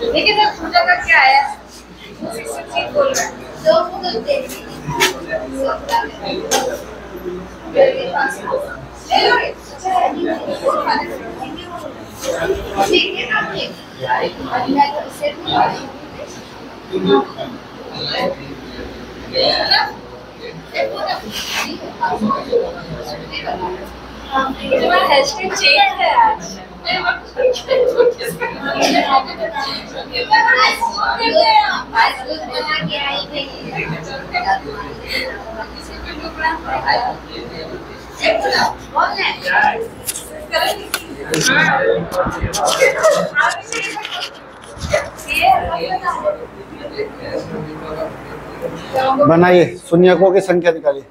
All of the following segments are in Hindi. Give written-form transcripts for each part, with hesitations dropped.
लेकिन पूजा का क्या है बोल रहा हैशटैग चेंज है आज। बनाइए, शून्यकों की संख्या निकालिए।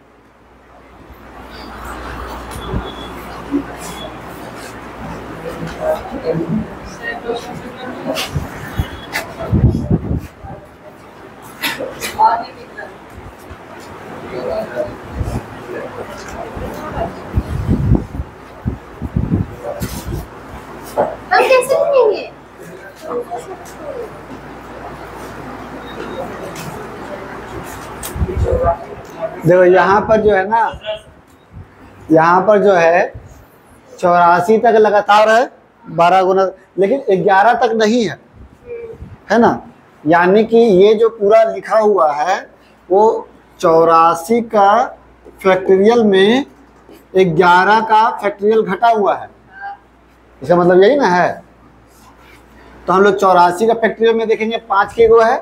हम कैसे बनेंगे? देखो यहाँ पर जो है ना, यहाँ पर जो है 84 तक लगातार है 12 गुना, लेकिन 11 तक नहीं है ना। यानी कि ये जो पूरा लिखा हुआ है वो 84 का फैक्टोरियल में 11 का फैक्टोरियल घटा हुआ है, इसका मतलब यही ना है। तो हम लोग 84 का फैक्टोरियल में देखेंगे 5 के गो है,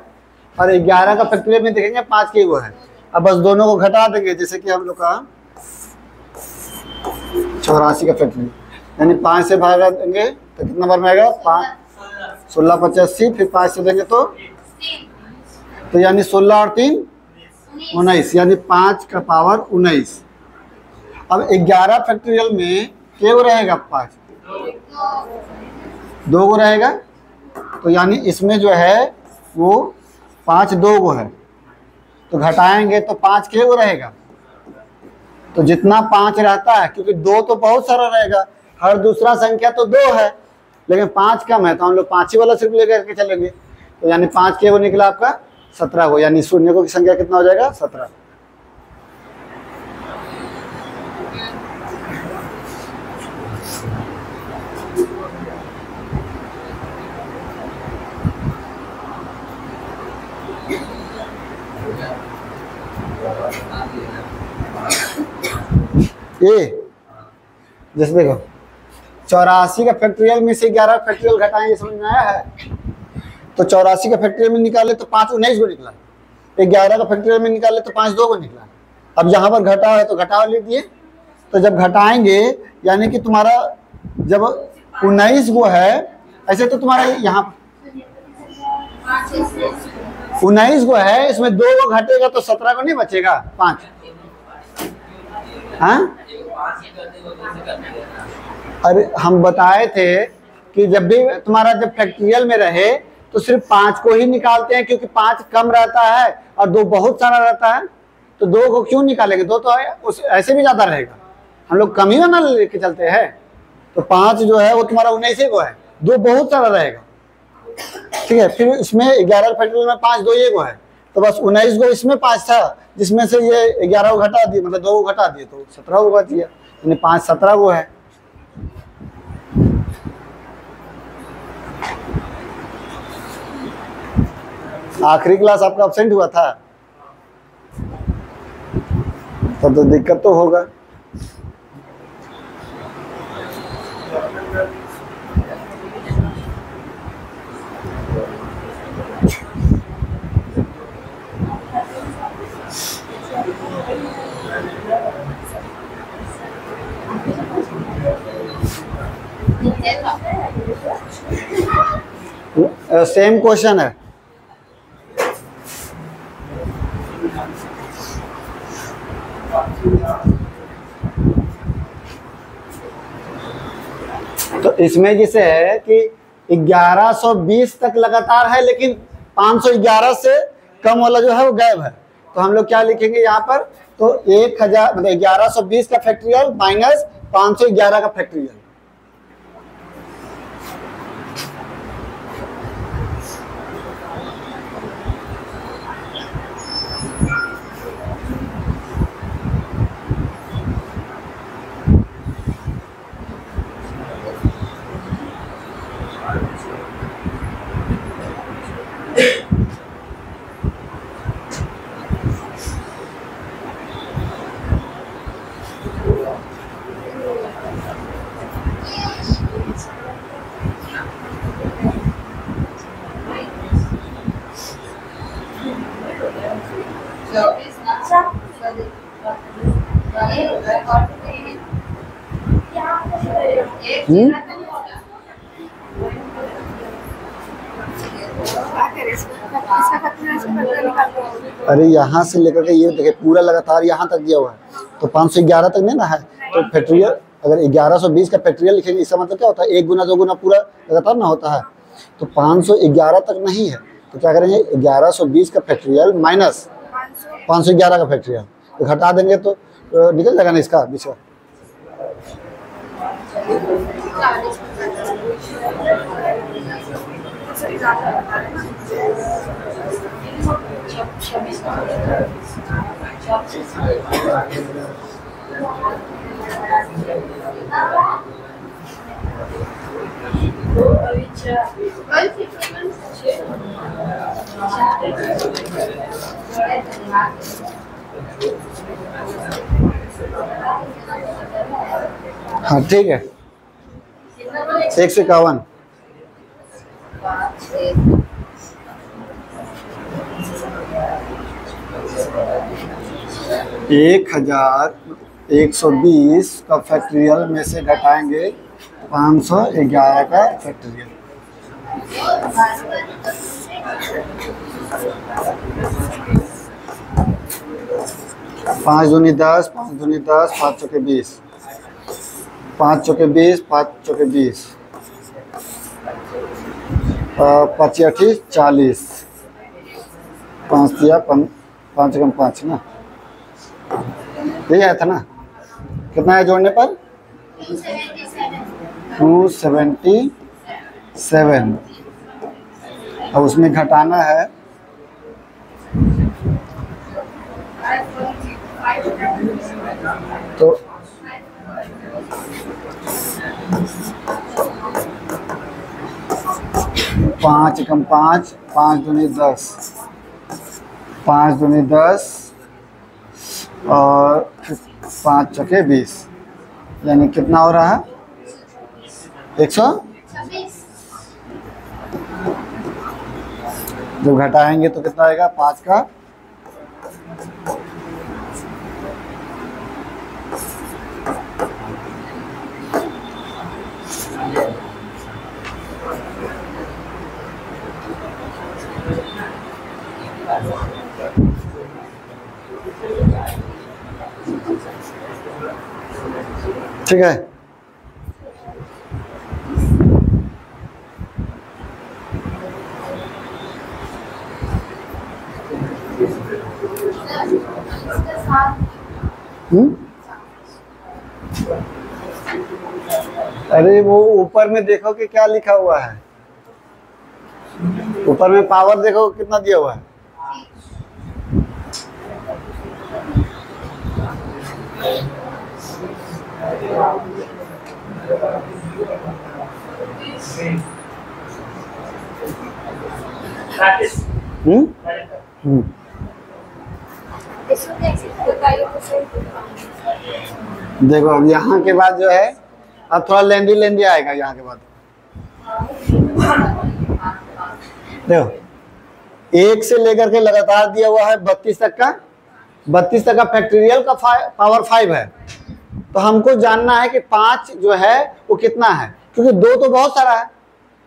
और 11 का फैक्टोरियल में देखेंगे 5 के गो है। अब बस दोनों को घटा देंगे, जैसे कि हम लोग का 84 का फैक्टोरियल, यानी 5 से भागा देंगे तो कितना बार में आएगा 5, 16 85, फिर 5 से देंगे तो यानी 16 और 3 19, यानी 5 का पावर 19। अब 11 फैक्टोरियल में क्या रहेगा 5, 2 गो रहेगा, तो यानी इसमें जो है वो 5 2 गो है, तो घटाएंगे तो 5 के गो रहेगा। तो जितना 5 रहता है, क्योंकि 2 तो बहुत सारा रहेगा, हर दूसरा संख्या तो 2 है, लेकिन 5 कम है, तो हम लोग 5 ही वाला सिर्फ लेकर के चलेंगे। तो यानी 5 के गो निकला आपका 17 गो, यानी शून्य की संख्या कितना हो जाएगा 17। ये जैसे देखो 84 का फैक्टोरियल में से 11 फैक्टोरियल घटाएंगे, समझ में आया है। तो 84 का फैक्टोरियल में निकाले तो 5 19 को निकला, 11 का फैक्टोरियल में निकाले तो 5 2 को निकला। अब यहाँ पर घटा है तो घटाव ले दिए, तो जब घटाएंगे यानी कि तुम्हारा जब 19 को है, ऐसे तो तुम्हारा यहाँ 19 को है, इसमें 2 को घटेगा तो 17 को नहीं बचेगा 5। हाँ, अरे हम बताए थे कि जब भी तुम्हारा जब फैक्टोरियल में रहे तो सिर्फ 5 को ही निकालते हैं, क्योंकि 5 कम रहता है और 2 बहुत सारा रहता है, तो 2 को क्यों निकालेंगे, 2 तो है उस ऐसे भी ज्यादा रहेगा, हम लोग कम ही ना लेके चलते हैं। तो 5 जो है वो तुम्हारा 19 को है, 2 बहुत सारा रहेगा, ठीक है। फिर इसमें 11 फैक्टोरियल में 5 2 ये को है, तो बस 19 को इसमें 5 था, जिसमें से ये 11 को घटा दिए, मतलब 2 को घटा दिए तो 17 को बच गया, यानी 5 17 को है। आखिरी क्लास आपका अब्सेंट हुआ था, तब तो दिक्कत तो होगा। सेम क्वेश्चन है, तो इसमें जैसे है कि 1120 तक लगातार है, लेकिन 511 से कम वाला जो है वो गायब है। तो हम लोग क्या लिखेंगे यहाँ पर तो 1000 मतलब 1120 का फैक्टोरियल माइनस 511 का फैक्टोरियल। अरे यहाँ से लेकर के ये देखिए पूरा लगातार यहाँ तक दिया हुआ है, तो 511 तक नहीं ना है, तो फैक्टोरियल अगर 1120 का फैक्टोरियल लिखेंगे इसका मतलब क्या होता है, 1 गुना 2 गुना पूरा लगातार ना होता है, तो 511 तक नहीं है, तो क्या करेंगे 1120 का फैक्टोरियल माइनस 511 का फैक्टोरियल, तो घटा देंगे तो निकल जाएगा ना इसका बीच का। हाँ ठीक है, 151। एक 1120 का फैक्टोरियल में से घटाएंगे 511 का फैक्टोरियल। पाँच दूनी 10, 5 दूनी 10, 5 चौके 20, 5 चौके 20, 5 चौके 20, 25 40, 5 दिया 5 कम 5 ना, यही आया था ना, कितना है जोड़ने पर 277। अब उसमें घटाना है तो 5 कम 5, 5 दूनी 10, 5 दूनी 10 और 5 चौके 20, यानी कितना हो रहा है 126। जब घटाएंगे तो कितना आएगा 5 का ठीक है। अरे वो ऊपर में देखो कि क्या लिखा हुआ है, ऊपर में पावर देखो कितना दिया हुआ है। देखो अब यहाँ के बाद जो है अब थोड़ा लेंदी आएगा यहाँ के बाद। देखो 1 से लेकर के लगातार दिया हुआ है 32 तक का, 32 तक का फैक्टोरियल का पावर 5 है, तो हमको जानना है कि 5 जो है वो कितना है, क्योंकि 2 तो बहुत सारा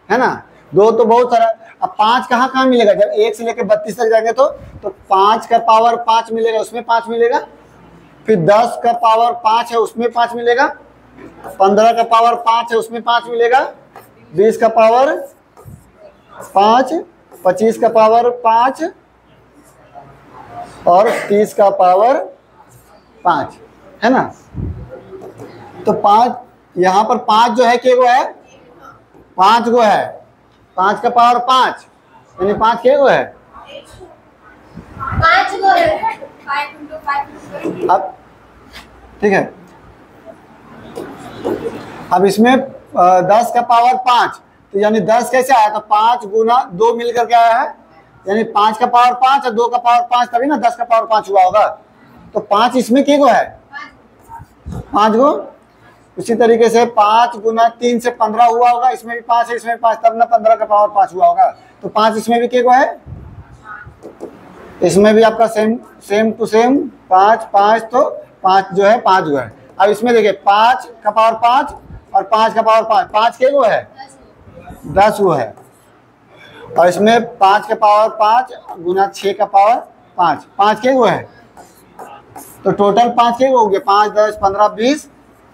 है ना, 2 तो बहुत सारा। अब 5 कहाँ कहाँ मिलेगा, जब 1 से लेकर 32 तक जाएंगे तो 5 का पावर 5 मिलेगा, उसमें 5 मिलेगा, फिर 10 का पावर 5 है उसमें 5 मिलेगा, 15 का पावर 5 है उसमें 5 मिलेगा, 20 का पावर 5, 25 का पावर 5 और 30 का पावर 5 है ना। तो 5 यहाँ पर 5 जो है के गो है, 5 गो है, 5 का पावर 5 यानी 5 के गो है, 5 गो है, 5 into 5 अब ठीक है। अब इसमें 10 का पावर 5 तो यानी 10 कैसे आया, तो 5 गुना 2 मिलकर के आया है, यानी 5 का पावर 5 और 2 का पावर 5 तभी ना 10 का पावर 5 हुआ होगा। तो 5 इसमें के गो है, 5 गो। उसी तरीके से 5 गुना 3 से 15 हुआ होगा, इसमें भी 5 है, इसमें भी 5, तब ना 15 का पावर 5 हुआ होगा। तो 5 इसमें भी के गो है, इसमें भी आपका सेम टू सेम 5 5, तो 5 जो है 5 गो है। अब इसमें देखिए 5 का पावर 5 और 5 का पावर 5, 5 के गो है, 10 गो है। और इसमें 5 का पावर 5 गुना 6 का पावर 5, 5 के गो है। तो टोटल 5 के गो हो गए, 5 10 15 20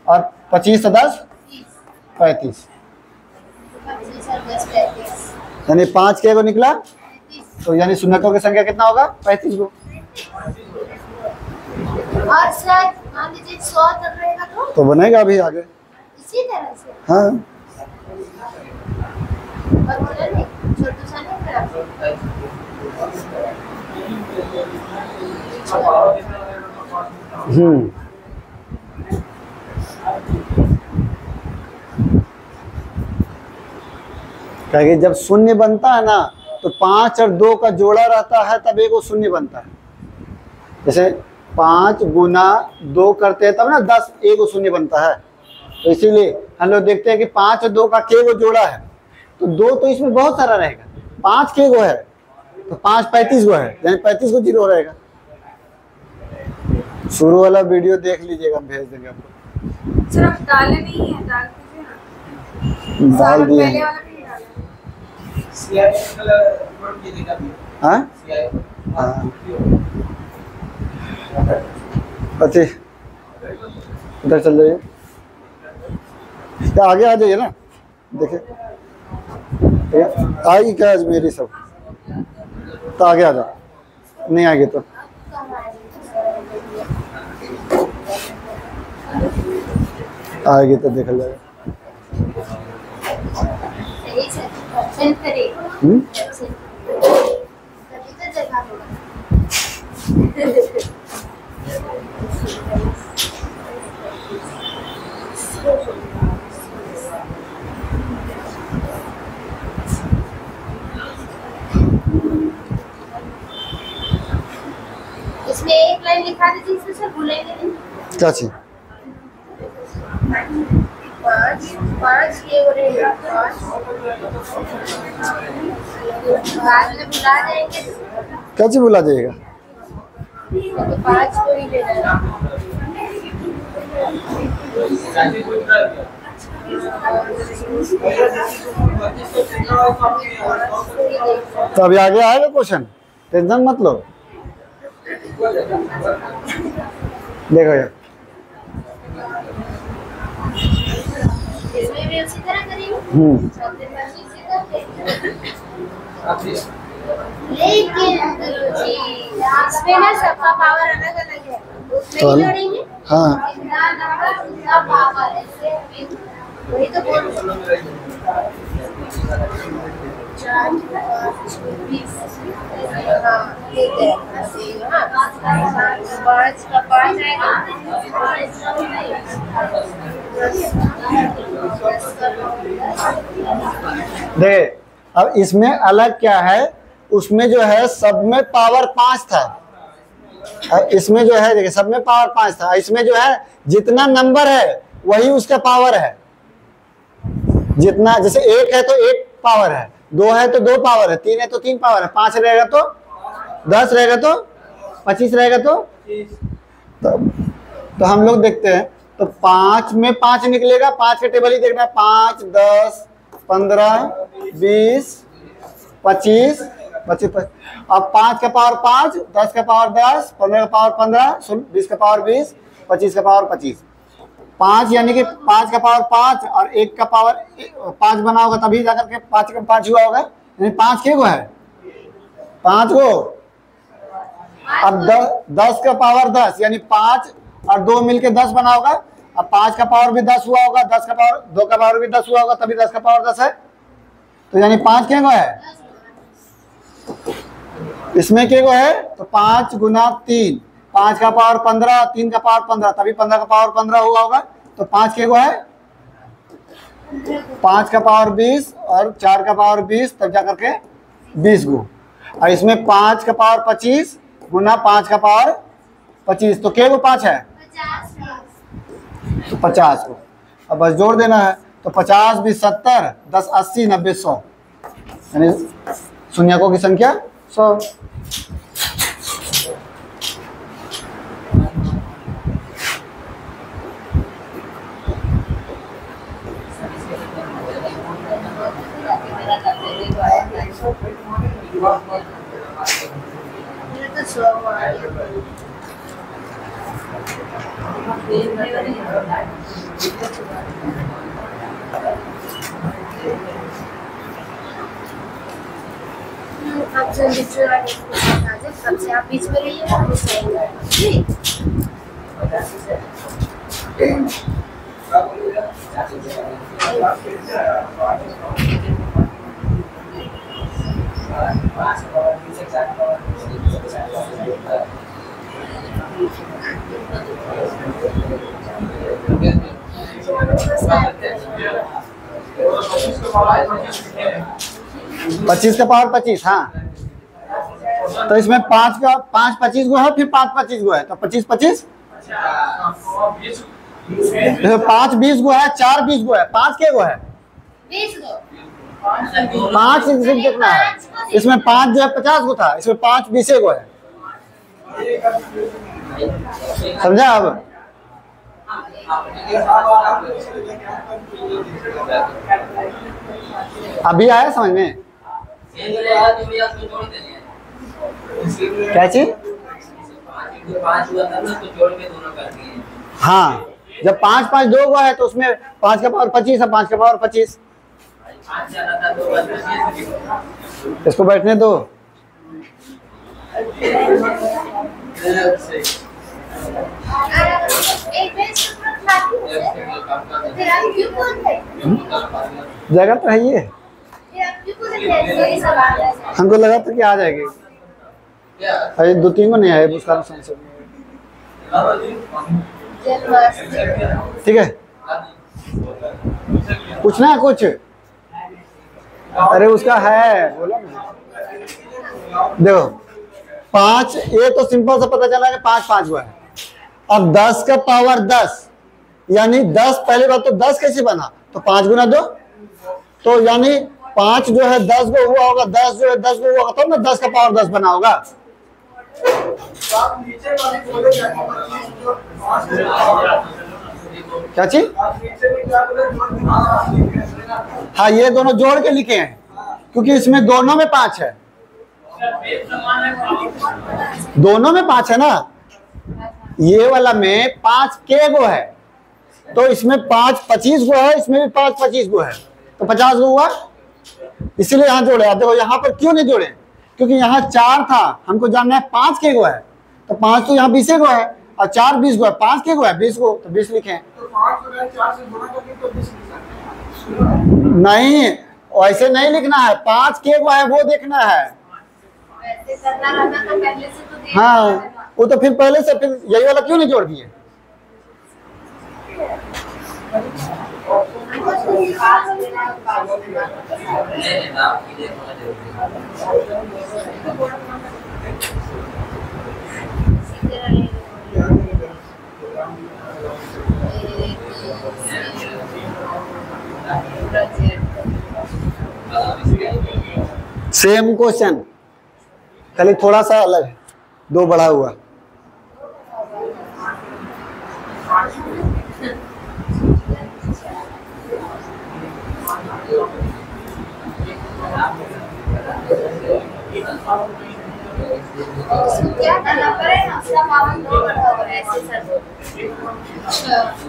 और 25 10 35, यानी 5 के गो निकला। तो यानी शून्यकों की संख्या कितना होगा, 35 गो। और सर मान लीजिए 100 तक रहेगा तो बनेगा अभी आगे इसी तरह से। हाँ। और बोला नहीं छोटू सा नहीं करा। कहेंगे जब शून्य बनता है ना तो 5 और 2 का जोड़ा रहता है तब एक वो शून्य बनता है। जैसे 5 गुना 2 करते हैं तब ना 10 एक वो शून्य बनता है। तो इसीलिए हम लोग देखते हैं कि 5 और 2 का के गो जोड़ा है, तो 2 तो इसमें बहुत सारा रहेगा, 5 के गो है तो 5 35 गो है, यानी 35 गो जीरो रहेगा। शुरू वाला वीडियो देख लीजिएगा, हम भेज देंगे आपको। सिर्फ डाले नहीं है, डाल दीजिए ना। डाल दिए पहले हैं। वाला भी डाला। हाँ हाँ अच्छी उधर चल जाइए, क्या आगे आ जाइए ना, देखिए आएगी क्या आज मेरी सब, तो आगे आ जाओ, नहीं आएगी तो आएगी तो देखा जाएगा। सही से सेंड करिए। तभी तो जगह होगा। इसमें एक लाइन लिखा दीजिए, इसमें सर भूलेंगे नहीं। क्या चीज 5 ये हो रहेगा 5 बाद में भुला जाएंगे क्या चीज भुला जाएगा, तो 5 को ही लेना। तो अभी आगे आएगा क्वेश्चन, टेंशन मत लो। देखो यार इसमें भी उसी तरह करेंगे। लेकिन गुरुजी इसमें ना सबका पावर अलग अलग है, उसमें ही जोड़ेंगे। हाँ जितना नंबर उतना पावर, ऐसे वही तो बोल रहे हैं। 4 5 20 हाँ लेते हैं ऐसे हाँ 5 का 5 आएगा, 10 का 10। देखिए अब इसमें अलग क्या है, उसमें जो है सब में पावर 5 था, इसमें जो है देखिए सब में पावर 5 था, इसमें जो है जितना नंबर है वही उसका पावर है। जितना जैसे 1 है तो 1 पावर है, 2 है तो 2 पावर है, 3 है तो 3 पावर है, 5 रहेगा तो 10 रहेगा तो 25 रहेगा तो हम लोग देखते हैं तो 5 में 5 निकलेगा, 5 का टेबल ही देखना है, 5 10 15 20 25 25। अब 5 का पावर 5, 10 का पावर 10, 15 का पावर 15, 20 का पावर 20, 25 का पावर 25। 5 यानी कि 5 का पावर 5 और 1 का पावर 5 बना होगा तभी जाकर के 5 का 5 हुआ होगा, यानी 5 के गो है, 5 गो। अब 10 का पावर 10 यानी 5 और 2 मिलके 10 बना होगा। अब 5 का पावर भी 10 हुआ होगा, 10 का पावर 2 का पावर भी 10 हुआ होगा, तभी 10 का पावर 10 है। तो यानी 5 के गो है, इसमें के गो है तो 5 गुना 3, 5 का पावर 15, 3 का पावर 15, तभी 15 का पावर 15 हुआ होगा। तो 5 के गो है 5 का पावर 20 और 4 का पावर 20, तब जा करके 20 गो। और इसमें 5 का पावर 25 गुना 5 का पावर 25, तो के गो 5 है, तो 50 को। अब बस जोड़ देना है, तो 50 20 70, 10 80 90 100, यानी शून्यकों की संख्या 100। सबसे आप बीच में रहिए, हम उस साइड में। ठीक। 25 का पावर 25, हाँ। तो इसमें 5 का 5 25 गो है, फिर 5 25 गो है, तो 25 25, 5 20 गो है, 4 20 गो है, 5 के गो है 20 गो, 5 कितना है। इसमें 5 जो है 50 गो था, इसमें 5 20 गो है, समझा। अब अभी आया समझ में क्या चीज। हाँ, जब 5 5 2 गो है तो उसमें 5 का पावर 25 है, 5 का पावर 25। इसको बैठने दो। जगह तो है ये, हमको लगा था कि आ जाएगी, अरे 2 3 को नहीं आए उसका संसद। ठीक है, पूछना है कुछ। अरे उसका है, बोला ना। देखो 5, ये तो सिंपल सा पता चला कि 5 5 हुआ है। अब 10 का पावर 10, यानी 10, पहली बात तो 10 कैसे बना, तो 5 गुना 2, तो यानी 5 जो है 10 गो हुआ होगा, 10 जो है 10 गो हुआ होगा, तब ना 10 का पावर 10 बना होगा। क्या चीज। हाँ, ये दोनों जोड़ के लिखे हैं, क्योंकि इसमें दोनों में 5 है, दोनों में 5 है ना। ये वाला में 5 के गो है, तो इसमें 5 25 गो है, इसमें भी 5 25 गो है, तो 50 गो हुआ, इसीलिए यहाँ जोड़े। आप देखो यहाँ पर क्यों नहीं जोड़े, क्योंकि यहाँ 4 था, हमको जानना है 5 के गो है, तो 5 तो यहाँ 20 गो है, और 4 20 गो है, 5 के गो है 20 गो, तो 20 लिखे। नहीं, ऐसे नहीं लिखना है, 5 के गो है वो देखना है। हाँ, वो तो फिर पहले से, फिर यही वाला क्यों नहीं जोड़ दिए। सेम क्वेश्चन, खाली थोड़ा सा अलग है, 2 बढ़ा हुआ।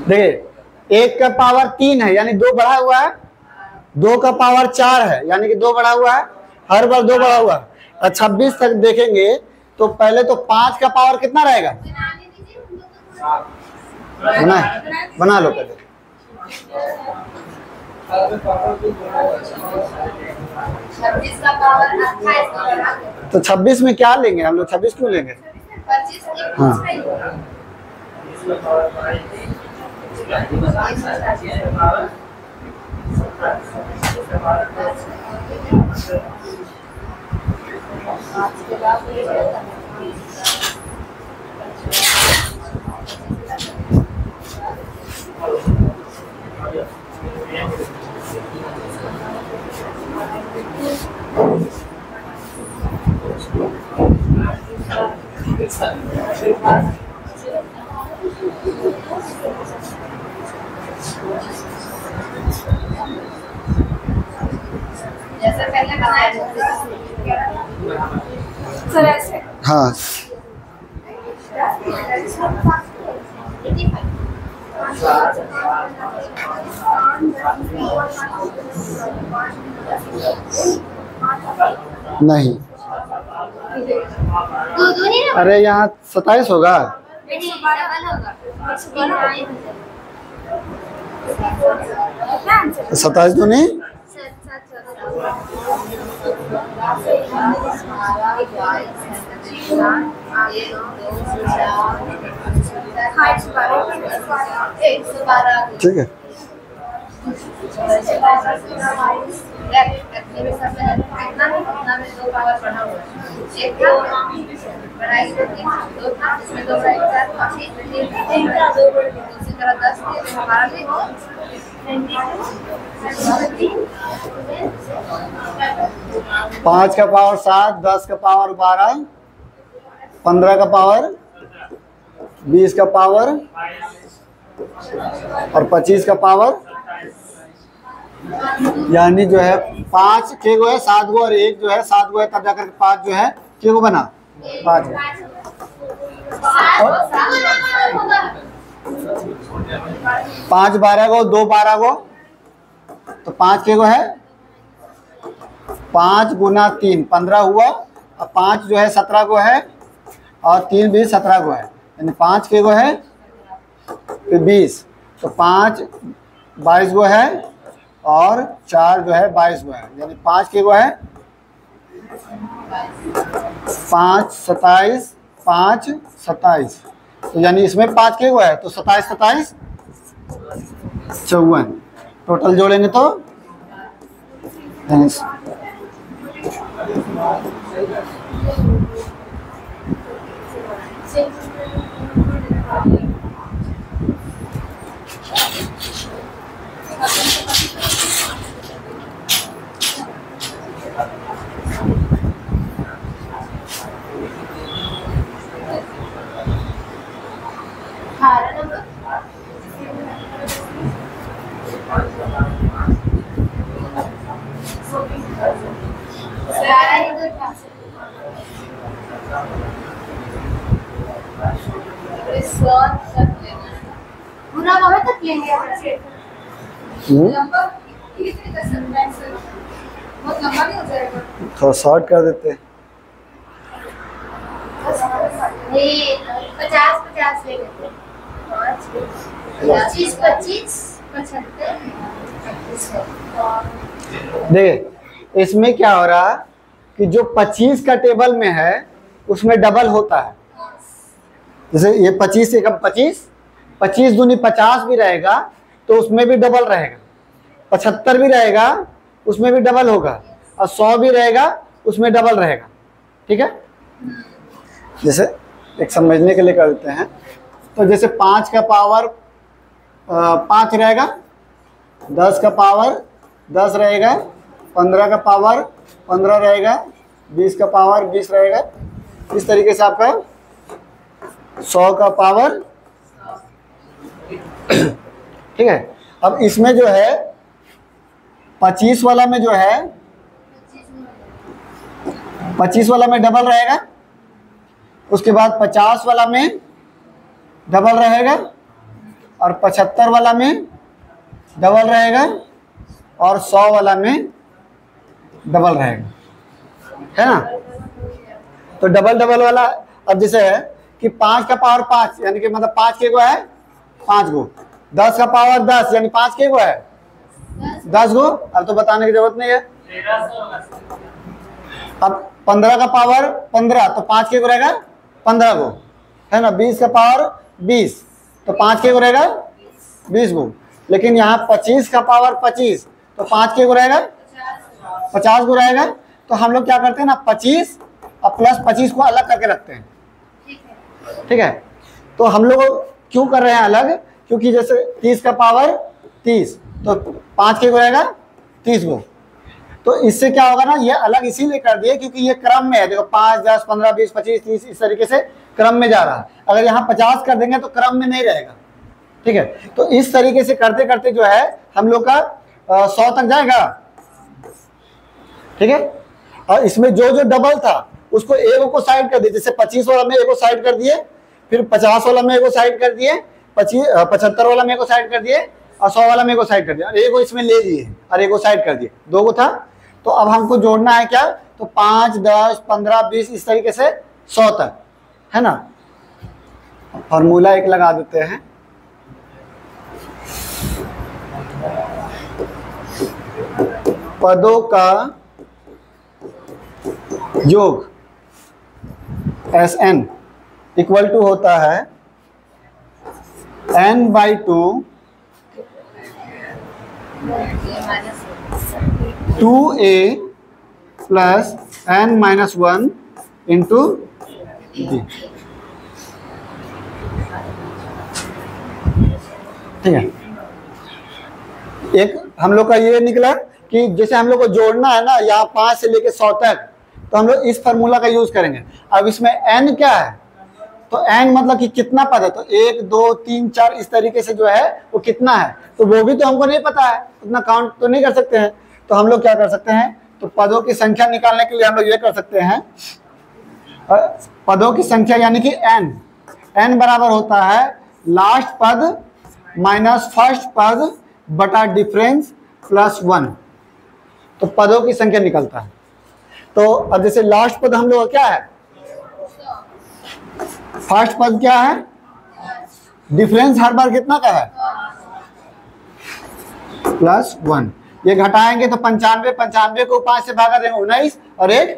देखिए 1 का पावर 3 है, यानी 2 बढ़ा हुआ है, 2 का पावर 4 है, यानी कि 2 बढ़ा हुआ है, हर बार 2 बढ़ा हुआ है। और 26 तक देखेंगे तो पहले तो 5 का पावर कितना रहेगा, बना है? बना लो पहले। 26 का पावर 28 का बना दो। तो 26 में क्या लेंगे हम लोग? 26 क्यों लेंगे? 25 एक हाँ। कुछ नहीं। जैसे पहले बनाया सर ऐसे। हाँ, नहीं, दो नहीं ना। अरे यहाँ 27 होगा। डबल होगा। 27 तो नहीं। ठीक है, पाँच का पावर 7, 10 का पावर 12, 15 का पावर 20 का पावर और 25 का पावर, यानी जो है 5 के गो है, 7 गो और 1 जो है 7 गो है, तब जाकर 5 जो है के गो बना 5 है। 5 12 गो, 2 12 गो, तो 5 के गो है। 5 गुना 3 15 हुआ, और 5 जो है 17 गो है, और 3 भी 17 गो है, यानी 5 के गो है फिर 20, तो 5 22 गो है, और 4 जो है 22 गो है, यानी 5 के गो है। 5 27 5 27, तो यानी इसमें 5 के गो है, तो 27 27 54, टोटल जोड़ेंगे तो यानी पूरा वहाँ तक लेंगे। लंबा कितने का सर? बहुत लंबा नहीं हो जाएगा। थोड़ा शॉर्ट कर देते हैं। ये 50 ले लेते हैं। 25 25 75 देखिए इसमें क्या हो रहा है कि जो 25 का टेबल में है उसमें डबल होता है। जैसे ये 25 एकम 25, 25 दूनी 50 भी रहेगा तो उसमें भी डबल रहेगा, 75 भी रहेगा उसमें भी डबल होगा, और 100 भी रहेगा उसमें डबल रहेगा। ठीक है, जैसे एक समझने के लिए कर देते हैं, तो जैसे 5 का पावर 5 रहेगा, 10 का पावर 10 रहेगा, 15 का पावर 15 रहेगा, 20 का पावर 20 रहेगा। इस तरीके से आपका 100 का पावर ठीक है। अब इसमें जो है 25 वाला में जो है 25 वाला में डबल रहेगा, उसके बाद 50 वाला में डबल रहेगा, और 75 वाला में डबल रहेगा, और 100 वाला में डबल रहेगा, है ना। तो डबल डबल वाला अब जैसे है कि 5 का पावर 5, यानी कि मतलब 5 के गो है 5 गो, 10 का पावर 10 यानी 5 के गो है 10 गो। अब तो बताने की जरूरत नहीं है। अब 15 का पावर 15 तो 5 के गो रहेगा 15 गो, है ना। 20 का पावर 20 तो 5 के गो रहेगा 20 गो। लेकिन यहाँ 25 का पावर 25 तो 5 के गो रहेगा 50 गो रहेगा। तो हम लोग क्या करते हैं ना, 25 और प्लस 25 को अलग करके रखते हैं, ठीक है। तो हम लोग क्यों कर रहे हैं अलग, क्योंकि जैसे 30 का पावर 30 तो 5 के गो रहेगा 30 गो। तो इससे क्या होगा ना, ये अलग इसीलिए कर दिए क्योंकि ये क्रम में है। देखो 5 10 15 20 25 30 इस तरीके से क्रम में जा रहा है। अगर यहाँ 50 कर देंगे तो क्रम में नहीं रहेगा, ठीक है। तो इस तरीके से करते करते जो है हम लोग का 100 तक जाएगा, ठीक है। और इसमें जो जो डबल था उसको एक को साइड कर दिए, जैसे 25 वाला में एक को साइड कर दिए, फिर 50 वाला में एक को साइड कर दिए, 75 वाला में एक को साइड कर दिए और 100 वाला में एक को साइड कर दिया और एक को इसमें ले लिए और एक को साइड कर दिए, 2 को था। तो अब हमको जोड़ना है क्या, तो 5 10 15 20 इस तरीके से 100 तक, है ना। फॉर्मूला एक लगा देते हैं, पदों का योग Sn इक्वल टू होता है n/2 2a plus n-1 into d, ठीक है। एक हम लोग का ये निकला कि जैसे हम लोग को जोड़ना है ना यहाँ 5 से लेके 100 तक, तो हम लोग इस फार्मूला का यूज करेंगे। अब इसमें n क्या है, तो n मतलब कि कितना पद है, तो 1 2 3 4 इस तरीके से जो है वो कितना है, तो वो भी तो हमको नहीं पता है, उतना काउंट तो नहीं कर सकते हैं। तो हम लोग क्या कर सकते हैं, तो पदों की संख्या निकालने के लिए हम लोग ये कर सकते हैं, पदों की संख्या यानी कि n बराबर होता है लास्ट पद माइनस फर्स्ट पद बटा डिफरेंस प्लस 1, तो पदों की संख्या निकलता है। तो अब जैसे लास्ट पद हम लोग क्या है, फर्स्ट पद क्या है, डिफरेंस हर बार कितना का है प्लस 1। ये घटाएंगे तो 95, 95 को 5 से भागा देंगे 19 और 1,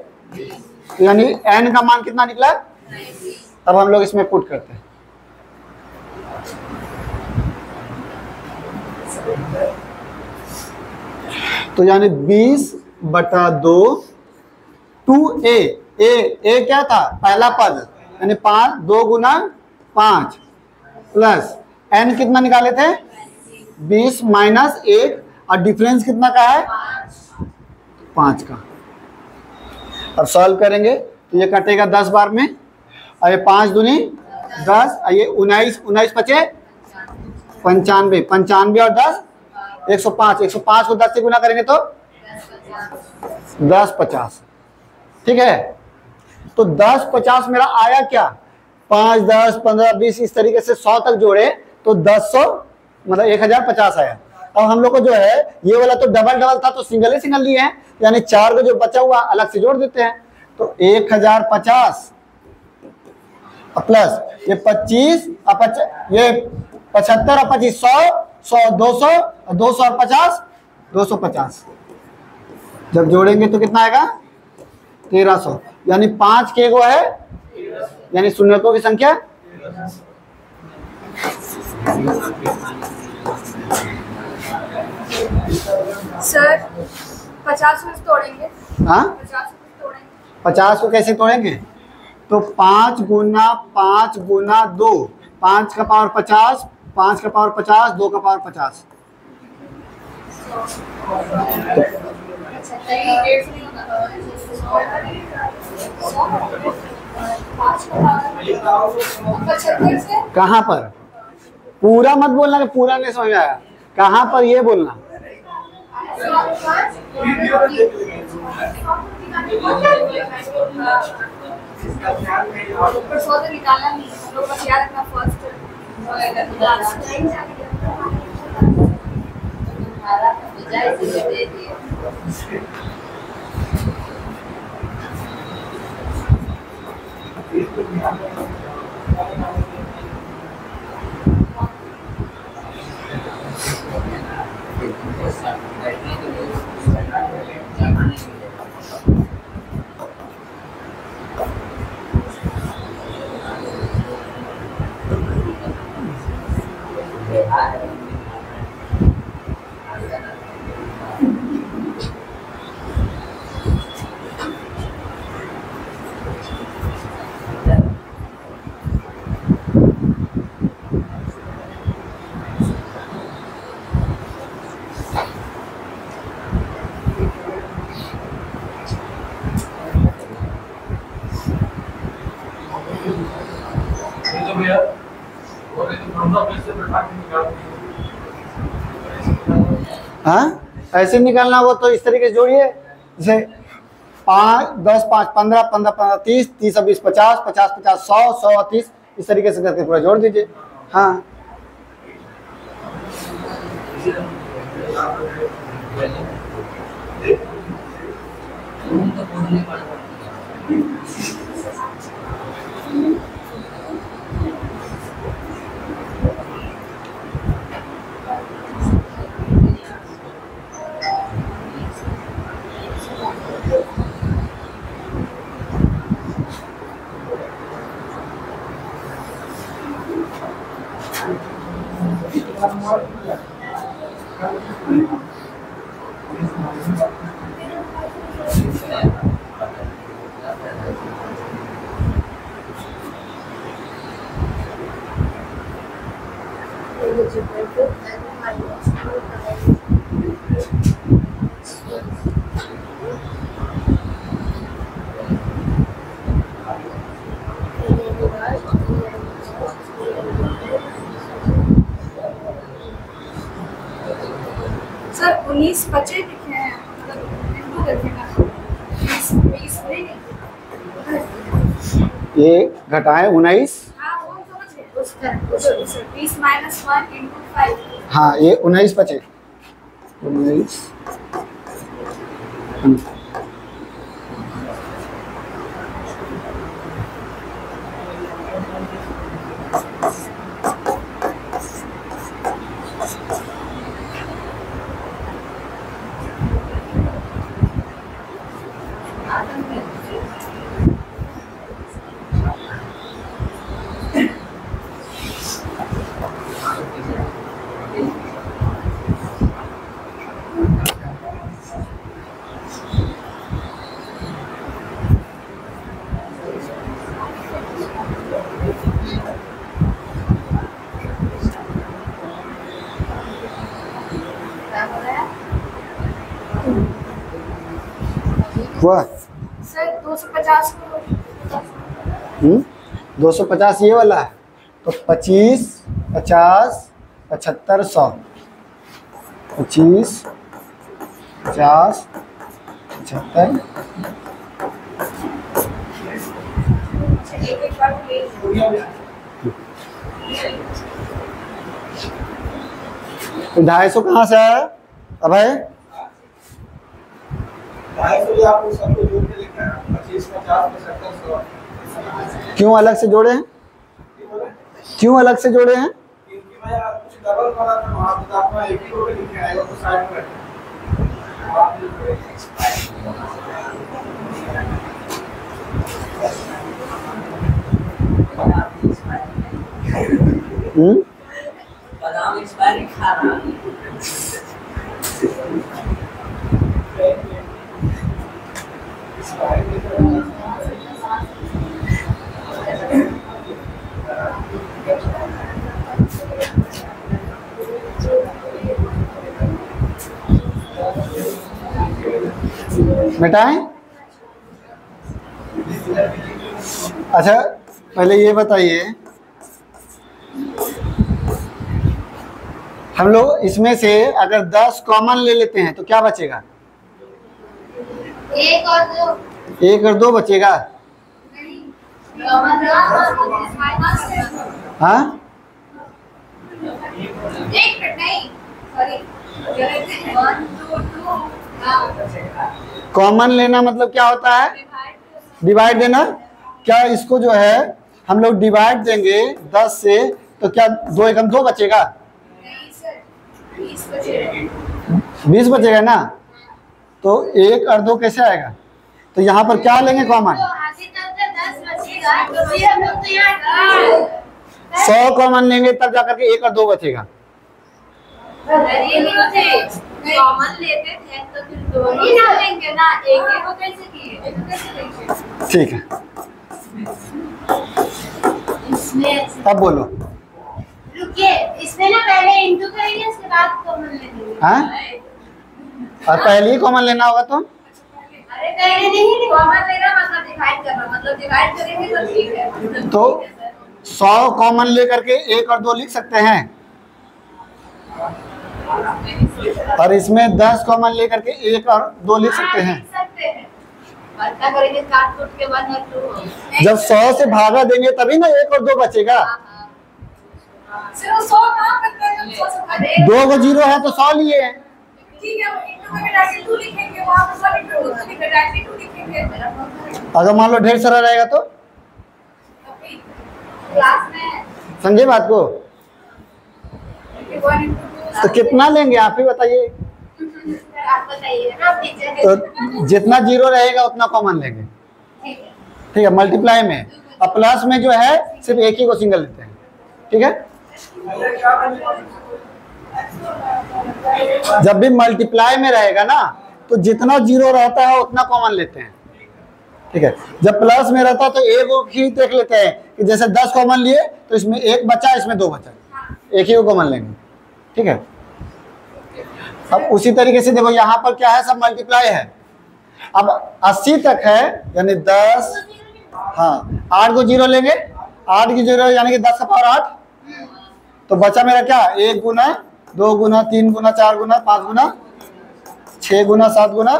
यानी n का मान कितना निकला। अब हम लोग इसमें पुट करते हैं, तो यानी 20/2 2a, a क्या था पहला पद यानी 5 2 गुना 5 प्लस n कितना निकाले थे 20 माइनस 1 और डिफरेंस कितना का है 5 का। अब सॉल्व करेंगे तो ये कटेगा 10 बार में और ये 5 दूनी 10 और ये 19 बचे 95, 95 और 10 105, 105 को 10 से गुना करेंगे तो 10 50, ठीक है। तो 10 50 मेरा आया क्या, 5 10 15 20 इस तरीके से 100 तक जोड़े तो 1000 मतलब 1050 आया। अब हम लोग को जो है ये वाला तो डबल डबल था तो सिंगल ही सिंगल लिए हैं, यानी 4 को जो बचा हुआ अलग से जोड़ देते हैं। तो 1050 प्लस ये 25 ये 75 और 25 100 200 200 और 50 250, जब जोड़ेंगे तो कितना आएगा 1300, यानी 5 के गो है यानी शून्यकों की संख्या। सर 50 में तोड़ेंगे, हाँ 50 में तोड़ेंगे, 50 को कैसे तोड़ेंगे, तो 5 गुना 2 5 का पावर 50 5 का पावर 50 2 का पावर 50। कहाँ पर पूरा मत बोलना कि पूरा नहीं समझ आया, कहाँ पर ये बोलना। निकालना नहीं, लोग बस याद रखना फर्स्ट हाँ, ऐसे निकालना हो तो इस तरीके से जोड़िए, जैसे 5 10 5 15 15 15 30 30 20 50 50 50 100 100 30, इस तरीके से करके पूरा जोड़ दीजिए। हाँ सर 19 बचे लिखे हैं, मतलब इनको देखिएगा 20 नहीं। ये घटाएं 19, हाँ वो समझ गए, उसका 20 माइनस 1 इंटू 5। हाँ ये 19 बचे, 19 हुआ। सर 250 को 250 ये वाला है, तो 25 50 75 100, 25 50 75। एक बार तो 250 कहाँ से आया अब है? 250 आपको सबको जोड़ के लिखना है, 25 50 75 100। क्यों अलग से जोड़े हैं? क्यों अलग से जोड़े हैं? क्योंकि मैं कुछ डबल कर रहा था वहां पे, तो आपको एक ही जोड़ के लिखना है, तो साइड में बादाम एक्सपायरी खा रहा है। मिटाएं? अच्छा पहले ये बताइए, हम लोग इसमें से अगर 10 कॉमन ले लेते हैं तो क्या बचेगा? 1 और 2 1 और 2 बचेगा। हाँ एक मिनट नहीं, सॉरी 1 2 2। कॉमन लेना मतलब क्या होता है? डिवाइड देना। क्या इसको जो है हम लोग डिवाइड देंगे 10 से, तो क्या 2 एकम 2 बचेगा? नहीं सर 20 बचे। 20 बचेगा ना, तो 1 और 2 कैसे आएगा? तो यहाँ पर क्या लेंगे कॉमन? 100 कॉमन लेंगे तब जाकर के 1 और 2 बचेगा। अरे कॉमन लेते थे तो फिर दोनों ही ना लेंगे ना, एक ही को कैसे किए, एक को कैसे लेंगे? ठीक है, इसमें अब बोलो। रुकिए, इसमें ना पहले इंटू करेंगे, उसके बाद कॉमन लेंगे। हाँ, और पहले ही कॉमन लेना होगा तो अरे पहले नहीं, कॉमन लेना मतलब डिवाइड करना, मतलब डिवाइड करेंगे तो ठीक है। तो 100 कॉमन लेकर के 1 और 2 लिख सकते हैं, और इसमें 10 कॉमन लेकर के 1 और 2 लिख सकते हैं। बड़का करेंगे, काट कूट के बाद और 2 जब 100 से भागा देंगे तभी ना 1 और 2 बचेगा। सिर्फ 100 कहाँ करते हैं, 100 से भागे 2 को 0 है तो 100 लिए हैं। ठीक है, इंटू में डायरेक्टली 2 लिखेंगे, वहां पे सब इंटू 2 लिखेंगे, डायरेक्टली 2 लिखेंगे। अगर मान लो ढेर सारा रहेगा तो क्लास में समझे बात को? तो कितना लेंगे आप ही बताइए। आप बताइए ना, टीचर तो जितना 0 रहेगा उतना कॉमन लेंगे, ठीक है। ठीक है, मल्टीप्लाई में। और प्लस में जो है सिर्फ एक ही को सिंगल लेते हैं, ठीक है। जब भी मल्टीप्लाई में रहेगा ना तो जितना 0 रहता है उतना कॉमन लेते हैं, ठीक है। जब प्लस में रहता है तो एक ही देख लेते हैं कि जैसे 10 कॉमन लिए तो इसमें 1 बचा, इसमें 2 बचा, एक ही को कॉमन लेंगे, ठीक है। अब उसी तरीके से देखो यहाँ पर क्या है, सब मल्टीप्लाई है। अब 80 तक है यानी 10, हाँ 8 को 0 लेंगे, 8 की 0 यानी कि 10 का पावर 8, तो बचा मेरा क्या, 1 गुना 2 गुना 3 गुना 4 गुना 5 गुना 6 गुना 7 गुना।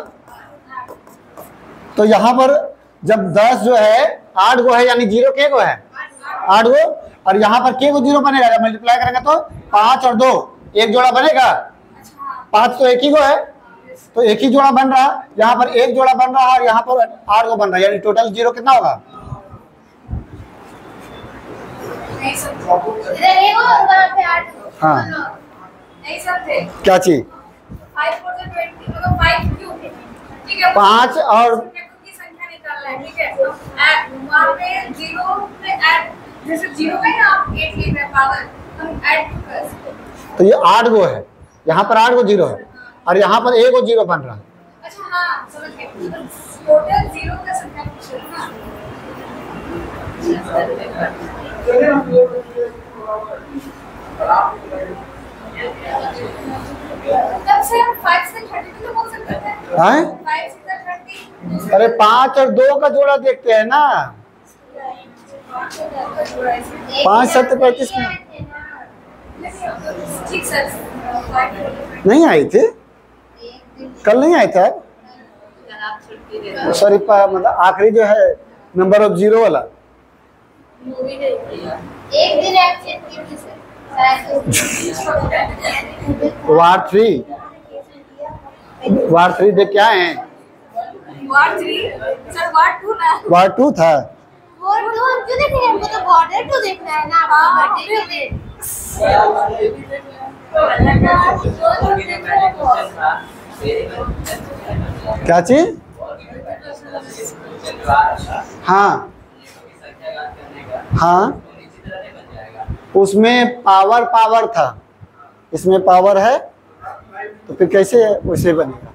तो यहाँ पर जब 10 जो है 8 गो है यानी 0 के गो है 8 गो, और यहाँ पर के गो 0 बनेगा। जब मल्टीप्लाई करेंगे तो 5 और 2 एक जोड़ा बनेगा, 5 तो एक ही गो है तो एक ही जोड़ा बन रहा, यहाँ पर एक जोड़ा बन रहा है और यहाँ पर 8 गो बन रहा है, यानी टोटल 0 कितना होगा? इधर ये और वहाँ पे 8। हाँ। नहीं समझे? क्या चीज? 5 4 20, मतलब 5 क्यों? ठीक है, 5 और की संख्या निकालना है, ठीक है। वहाँ पे 0 पे ऐड, जैसे 0 पे ना आप 8 लिख रहे हैं पावर, हम ऐड कर सकते हैं। तो ये 8 गो है, यहाँ पर 8 गो 0 है और यहाँ पर 1 गो 0 बन रहा है। अच्छा हाँ, समझ गए। टोटल 0 का संख्या पूछ रहे हैं ना। तब से हम 5 से 32 तो बोल सकते हैं। हैं? 5 से 30। अरे 5 और 2 का जोड़ा देखते हैं ना, 5 7 35 में ठीक सर। नहीं आई थी, कल नहीं आए थे आप? सॉरी, मतलब आखिरी जो है नंबर ऑफ 0 वाला एक दिन वार्ड 3 देख क्या है? वार्ड 3 सर, वार्ड 2 ना, वार्ड 2 था। वार्ड 2 हम क्यों देखेंगे, हमको तो बॉर्डर 2 देखना है ना आपका बर्थडे के दिन। क्या चीज? हाँ हाँ, उसमें पावर था, इसमें पावर है तो फिर कैसे वैसे बनेगा?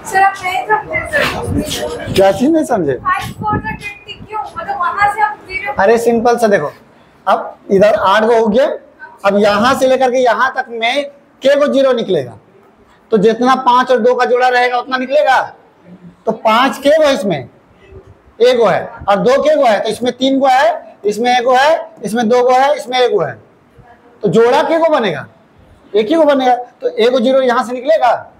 सर आप नहीं समझे सर। क्या चीज नहीं समझे? 5 4 20 क्यों, मतलब वहाँ से आप 0। अरे सिंपल सा देखो, अब इधर 8 गो हो गया, अब यहाँ से लेकर के यहाँ तक में के गो 0 निकलेगा, तो जितना 5 और 2 का जोड़ा रहेगा उतना निकलेगा। तो 5 के गो इसमें 1 गो है और 2 के गो है, तो इसमें 3 गो है, इसमें 1 गो है, इसमें 2 गो है, इसमें 1 गो है, तो जोड़ा के गो बनेगा, एक ही गो बनेगा, तो 1 गो 0 यहाँ से निकलेगा।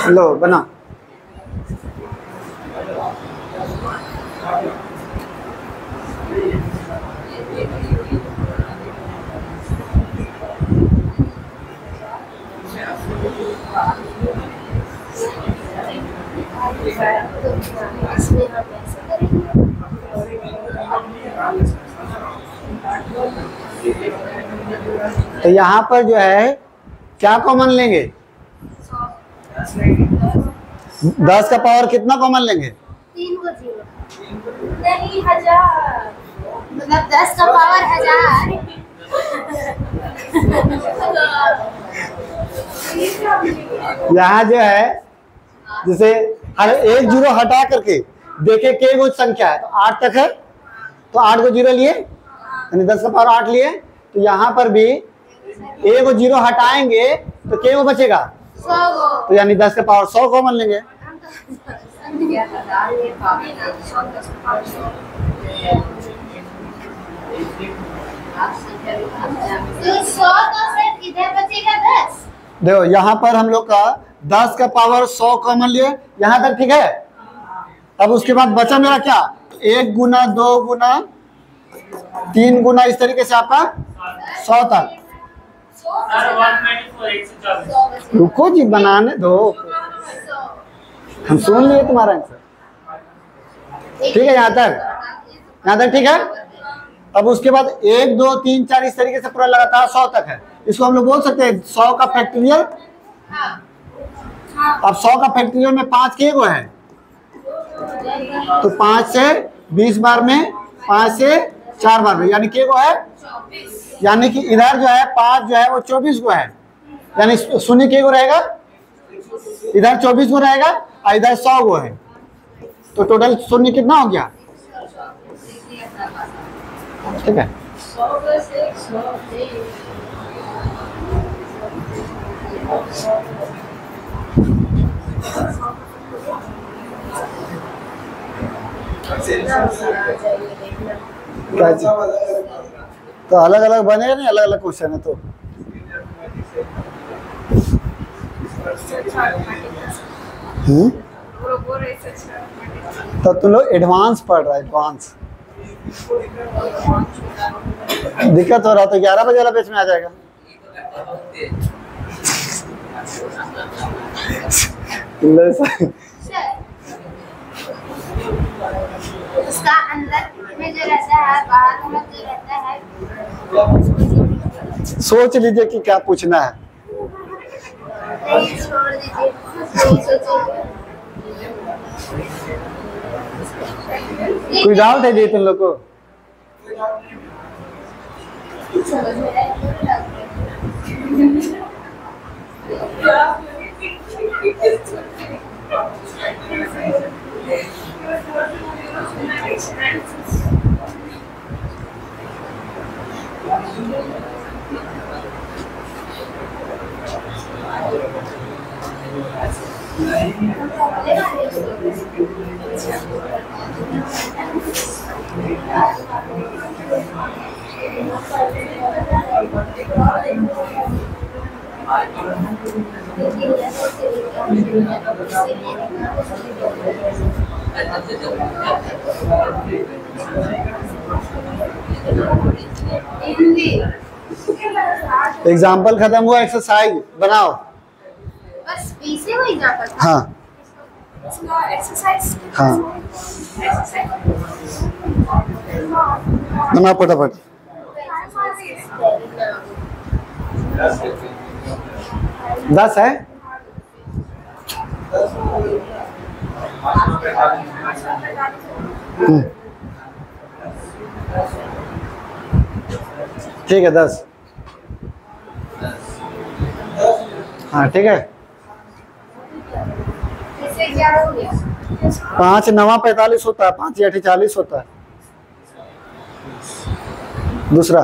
लो बना। इसमें हम ऐसे करेंगे। तो यहाँ पर जो है क्या कॉमन लेंगे? 10 का पावर कितना कॉमन लेंगे? 3 को 0 नहीं 1000 मतलब 10 का पावर 1000 यहाँ जो है जैसे हर एक जीरो हटा करके देखे के गो संख्या है तो 8 तक है, तो 8 को जीरो लिए यानी 10 का पावर 8 लिए, तो यहाँ पर भी एक को जीरो हटाएंगे तो के गो बचेगा 100 तो यानी 10 का पावर 100 कॉमन लेंगे। तो 100 का सेट इधर बचेगा 10। देखो यहाँ पर हम लोग का 10 का पावर 100 कॉमन लिए यहाँ तक, ठीक है। अब उसके बाद बचा मेरा क्या? 1 गुना 2 गुना 3 गुना इस तरीके से आपका 100 तक। रुको जी, बनाने दो, हम सुन लिए तुम्हारा आंसर, ठीक है यहाँ तक ठीक है। अब उसके बाद 1 2 3 4 इस तरीके से पूरा लगातार 100 तक है। इसको हम लोग बोल सकते हैं 100 का फैक्टोरियल। अब 100 का फैक्टोरियल में 5 के गो है, तो 5 से 20 बार में 5 से 4 बार में यानी के गो है, यानी कि इधर जो है 5 जो है वो 24 गो है, यानी शून्य के गो रहेगा, इधर 24 गो रहेगा और इधर 100 गो है, तो टोटल शून्य कितना हो गया? ठीक है। क्या चीज़? तो अलग अलग बनेगा नहीं, अलग अलग क्वेश्चन है तो तो तुम लोग एडवांस पढ़ रहा है, एडवांस दिक्कत हो रहा तो 11 बजे वाला बैच में आ जाएगा। उसका अंदर में जो रहता है, बाहर में जो रहता है, सोच लीजिए कि क्या पूछना है। नहीं छोड़ दीजिए, नहीं सोचिए। कोई डाउट है जी तुम लोग को? समझ में आया? एग्जाम्पल खत्म हुआ, एक्सरसाइज बनाओ। बस पीछे हुई एग्जांपल। हाँ एक्सरसाइज। हाँ बनाओ फटाफट। 10 है। ठीक है 10। हाँ ठीक है। 5 9 45 होता है, 5 8 40 होता है। दूसरा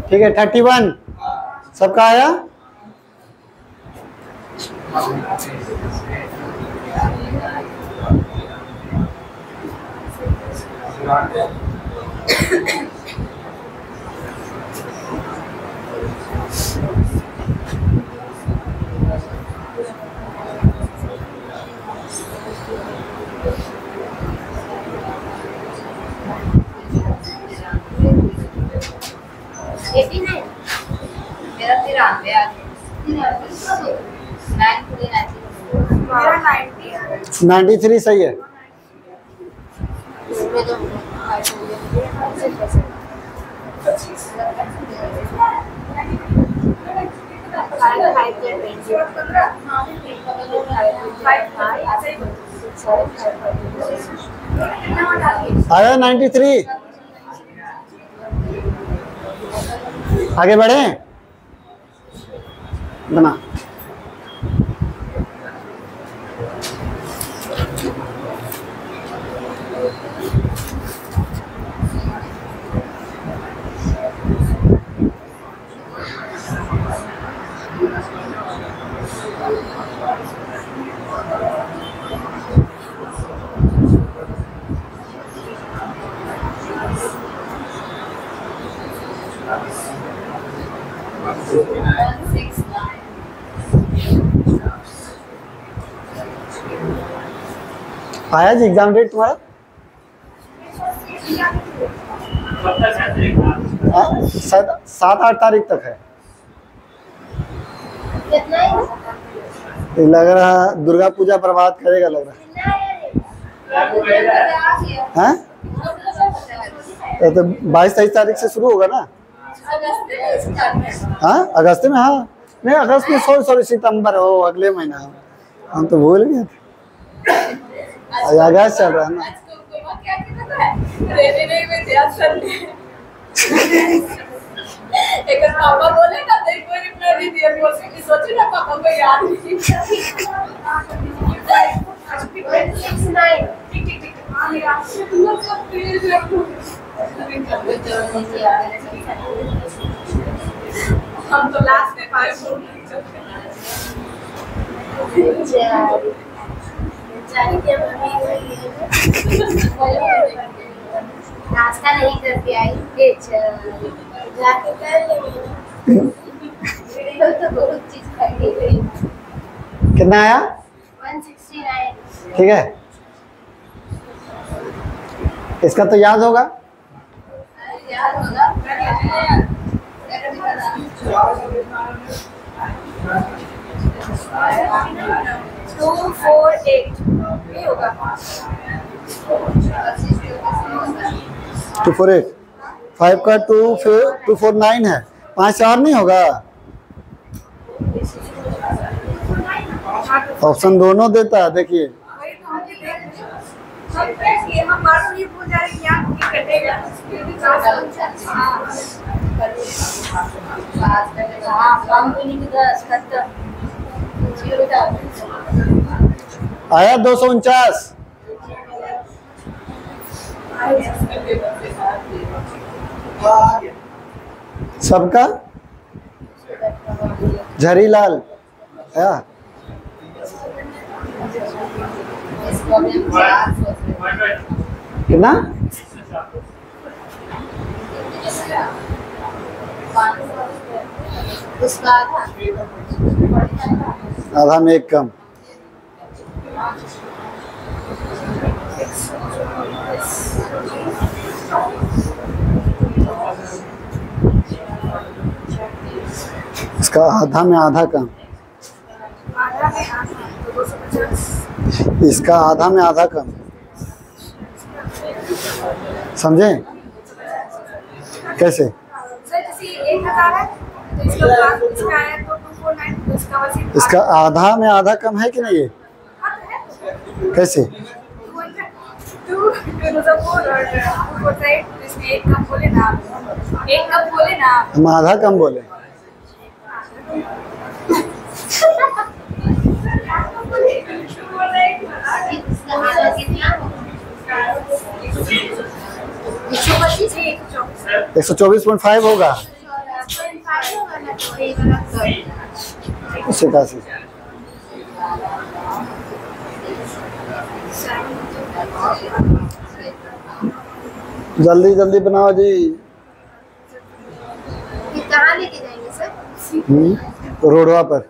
ठीक है 31 सबका आया। मेरा 90 है। 93 सही है। आया 93। आगे बढ़े बना। आया जी एग्जाम डेट तुम्हारा? शायद 7-8 तारीख तक है। लग रहा दुर्गा पूजा बर्बाद करेगा लग रहा है। तो 22-23 तारीख से शुरू होगा ना? हाँ अगस्त में। हाँ नहीं अगस्त में सॉरी सितंबर हो अगले महीना। हम तो भूल गए थे। अगस्त चल रहा है ना। एक पापा बोले ना तो कोई रिप्लाई नहीं दिया। सोचो ना पापा को याद नहीं। हम तो लास्ट में 5 नाश्ता नहीं करके आई जाके कर लेंगे। तो बहुत चीज खाई। कितना आया? 169। ठीक है इसका तो याद होगा। याद होगा 248 ये होगा 248 5 का 249 है। 5 4 नहीं होगा। ऑप्शन दोनों देता है देखिए। आया 249 सबका। झरीलाल है कितना? आधा में एक कम। इसका आधा में आधा कम। इसका आधा में आधा कम। समझे कैसे? इसका आधा में आधा कम है कि नहीं? ये कैसे? हम आधा कम बोले। एक 124.5 होगा। उससे काशी जल्दी जल्दी बनाओ जी। कहाँ लेके जाएंगे सर? रोडवा पर।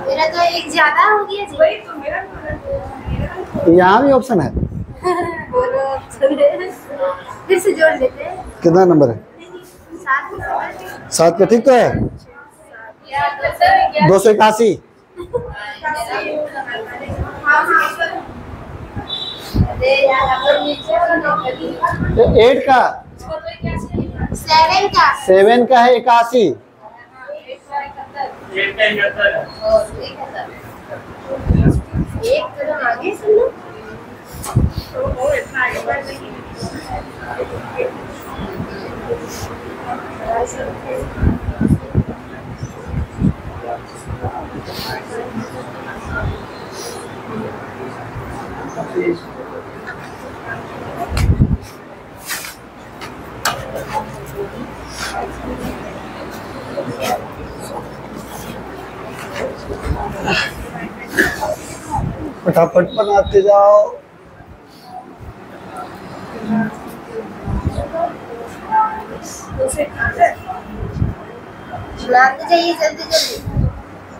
मेरा तो एक ज्यादा हो गया जी। वही तो मेरा यहाँ भी ऑप्शन है। बोलो फिर से जोड़ लेते हैं। कितना नंबर है? 7 का ठीक तो है। 281। 8 का 7 का है 81। एक कदम आगे सुनो। फटाफट बनाते जाओ। बनाते जाइए जल्दी जल्दी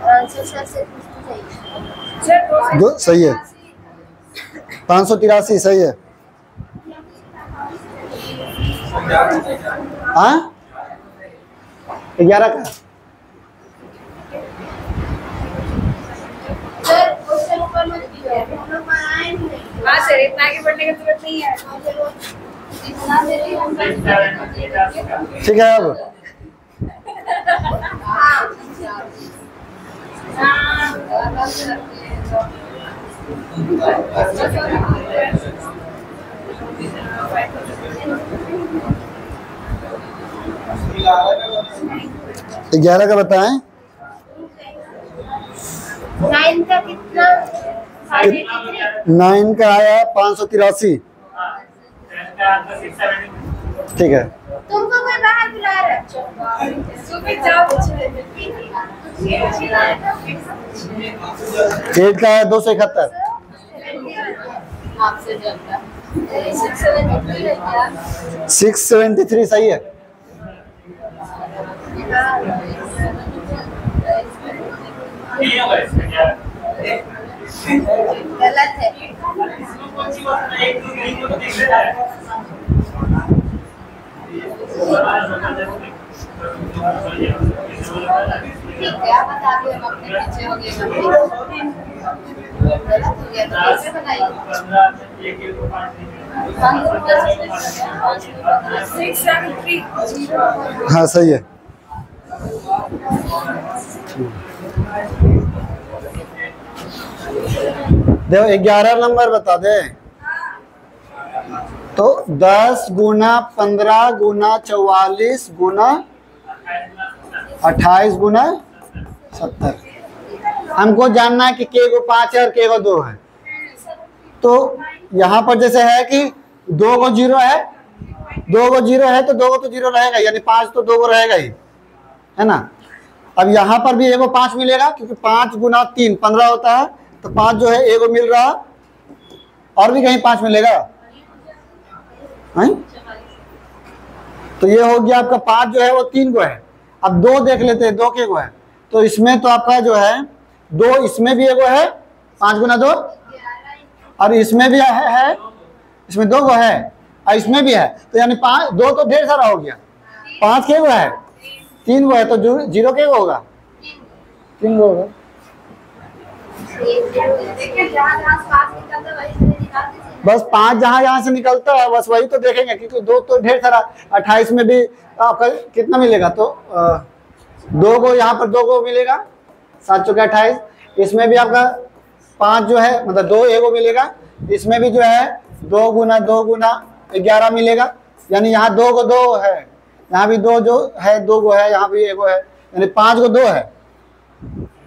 और आंसर सर से पूछते जाइए। दो सही है। 583 सही है। हाँ 11 का सर क्वेश्चन ऊपर मत कीजिए, हम लोग बनाए नहीं। हाँ सर, इतना आगे बढ़ने की जरूरत नहीं है। इतना देरी हम ठीक है। अब हाँ। 11 का बताएं। 9 का कितना? 9 का आया 583। ठीक है। तुमको कोई बाहर बुला रहा है? सुबह जाओ। 8 का है 271। आपसे ज्यादा 673 है क्या? 673 सही है। गलत है। ठीक है, आप बता दिए, हम अपने पीछे हो गए। गलत हो गया तो कैसे बनाइए? 673। हाँ सही है। देखो 11 नंबर बता दे तो 10 गुना 15 गुना 44 गुना 28 गुना 70। हमको जानना है कि के को 5 है और के को 2 है। तो यहाँ पर जैसे है कि 2 को 0 है, 2 को 0 है तो 2 को तो 0 रहेगा, यानी 5 तो 2 को रहेगा ही, है ना। अब यहाँ पर भी एगो 5 मिलेगा क्योंकि 5 गुना 3 15 होता है, तो 5 जो है एगो मिल रहा, और भी कहीं 5 मिलेगा है? तो ये हो गया आपका 5 जो है वो 3 को है। अब 2 देख लेते हैं, 2 के को है, तो इसमें तो आपका जो है 2 इसमें भी एगो है 5 गुना 2, और इसमें भी है इसमें 2 को है और इसमें भी है, तो यानी 5 2 तो ढेर सारा हो गया। 5 के को है 3 को है, तो 0 के को होगा 3 को होगा। देखिए जहाँ पास निकलता है वही से निकाल दीजिए। बस 5 जहाँ से निकलता है बस वही तो देखेंगे, क्योंकि 2 तो ढेर सारा। 28 में भी आपका कितना मिलेगा, तो 2 को यहाँ पर 2 को मिलेगा, 7 चौके 28। इसमें भी आपका 5 जो है मतलब 2 एगो मिलेगा, इसमें भी जो है 2 गुना 11 मिलेगा, यानी यहाँ 2 को 2 है, यहाँ भी 2 जो है 2 को है, यहाँ भी एगो है, यानी 5 को 2 है,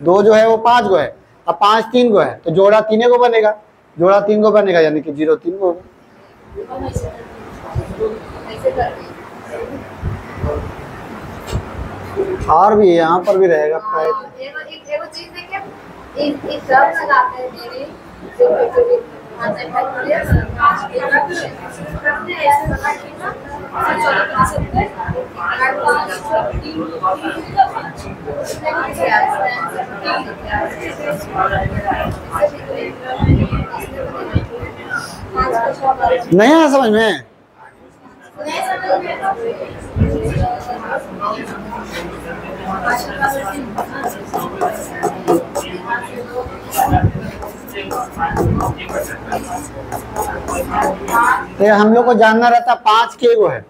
2 जो है वो 5 को है, अब 5 3 को है, तो जोड़ा 3 को बनेगा, जोड़ा 3 को बनेगा, यानी कि 0 3 को होगा। और भी यहाँ पर भी रहेगा। एगो चीज देखिए, एक टर्म लगाते हैं मेरे जो नहीं आया समझ में? ये हम लोग को जानना रहता 5 के गो है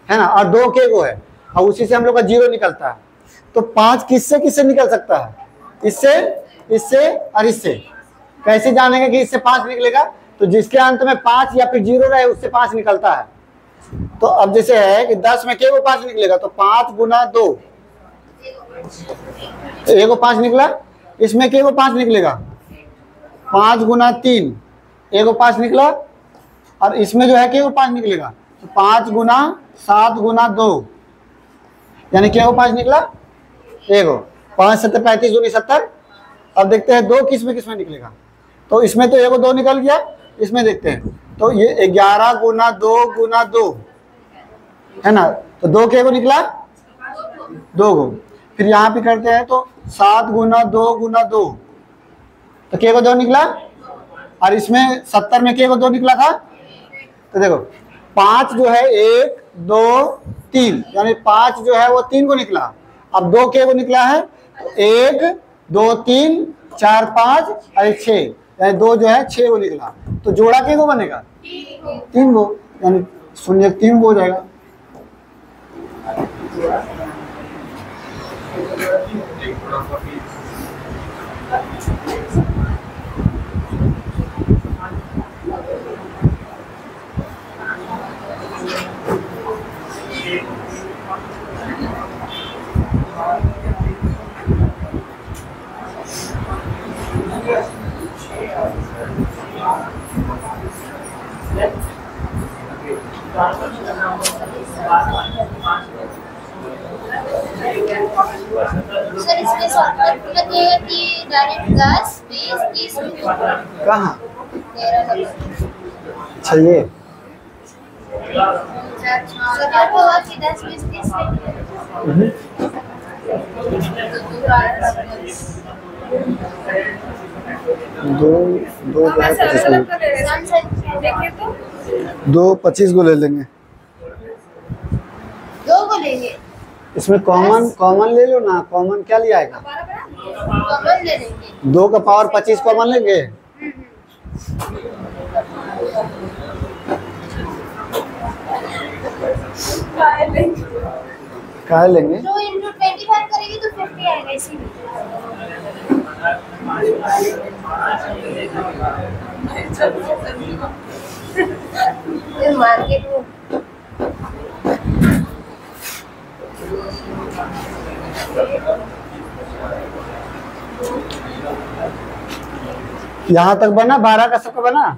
ना, और 2 के गो है, और उसी से हम लोग का 0 निकलता है। तो 5 किससे किससे निकल सकता है? इससे, इससे और इससे। कैसे जानेंगे कि इससे 5 निकलेगा? तो जिसके अंत में 5 या फिर 0 रहे उससे 5 निकलता है। तो अब जैसे है कि 10 में के गो 5 निकलेगा, तो 5 गुना 2, एगो 5 निकला। इसमें के गो 5 निकलेगा, 5 गुना 3, एगो 5 निकला। और इसमें जो है के गो 5 निकलेगा, तो 5 गुना 7 गुना 2, यानी के गो 5 निकला, एगो। 5 7 35 दूनी 70। अब देखते हैं 2 किस में निकलेगा। तो इसमें तो एगो 2 निकल गया, इसमें देखते हैं। तो ये 11 गुना 2 गुना 2 है ना, तो 2 के गो निकला, 2 गो। फिर यहाँ पे करते हैं तो 7 गुना 2 गुना 2, तो के गो 2 निकला। और इसमें 70 में के गो 2 निकला था। तो देखो 5 जो है 1 2 3, यानी 5 जो है वो 3 को निकला। अब 2 के गो निकला है, तो 1 2 3 4 5 और 6, यानी 2 जो है 6 गो निकला। तो जोड़ा के गो बनेगा 3 गो, यानी 0 3 गो हो जाएगा। सर इसमें शॉर्टकट लगेगा कि डायरेक्ट 10 20 30 कहाँ? 13 अच्छा ये शॉर्टकट होगा कि 10 20 30 दो जो है 25 गो, देखिए तो 2 25 गो ले लेंगे। 2 को लेंगे, इसमें कॉमन ले लो ना। कॉमन क्या लिया आएगा? कॉमन ले लेंगे। 2 का पावर 25 कॉमन लेंगे। क्या लेंगे? 2 into 25 करेंगे तो 50 आएगा इसीलिए। मार्केट में यहाँ तक बना, 12 का सबका बना।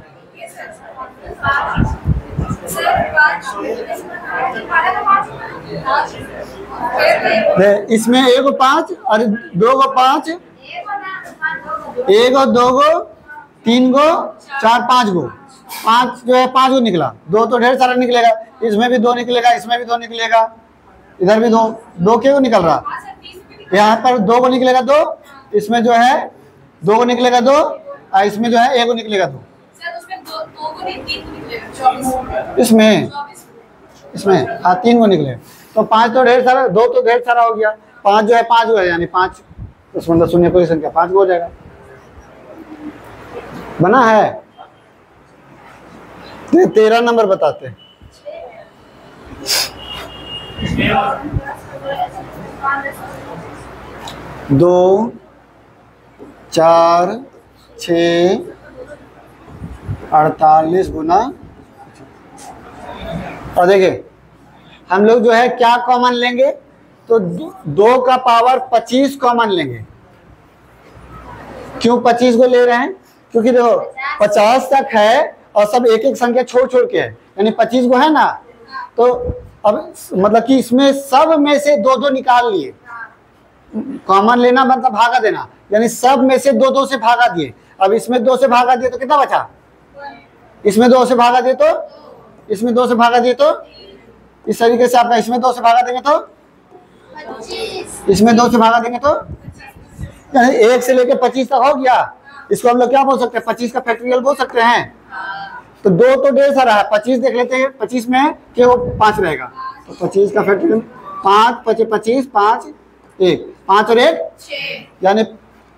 इसमें 1 गो 5 और 2 गो 5, 1 गो 2 गो 3 गो 4 5 गो। 5 जो है 5 गो निकला। 2 तो ढेर सारा निकलेगा, इसमें भी 2 निकलेगा, इसमें भी 2 निकलेगा, इधर भी 2 के गो निकल रहा। यहाँ पर 2 गो निकलेगा 2, इसमें जो है 2 गो निकलेगा 2, और इसमें जो है 1 गो निकलेगा 2। इसमें हाँ 3 गो निकले। तो 5 तो ढेर सारा, 2 तो ढेर सारा हो गया। 5 जो है 5 गो है, यानी 5 मतलब शून्य कोई संख्या 5 गो हो जाएगा। बना है। 13 नंबर बताते हैं। 2 4 6 48 गुना। और देखिए हम लोग जो है क्या कॉमन लेंगे, तो 2 का पावर 25 कॉमन लेंगे। क्यों 25 को ले रहे हैं? क्योंकि देखो 50 तक है और सब एक एक संख्या छोड़ छोड़ के है, यानी 25 को है ना। तो अब मतलब कि इसमें सब में से 2 निकाल लिए। कॉमन लेना मतलब भागा देना, यानी सब में से 2 से भागा दिए। अब इसमें 2 से भागा दिए तो कितना बचा? इसमें 2 से भागा दे तो, इसमें 2 से भागा दे तो, इस तरीके से आपका इसमें 2 से भागा देंगे तो, 25। इसमें 2 से भागा देंगे तो, यानी 1 से लेकर 25 तक हो गया। इसको हम लोग क्या बोल सकते हैं, 25 का फैक्टोरियल बोल सकते हैं। तो 2 तो ढेर सारा है, 25 देख लेते हैं, 25 में कि वो 5 रहेगा, तो 25 का फैक्टोरियल 5 25 25 5 1 5 और 1 यानी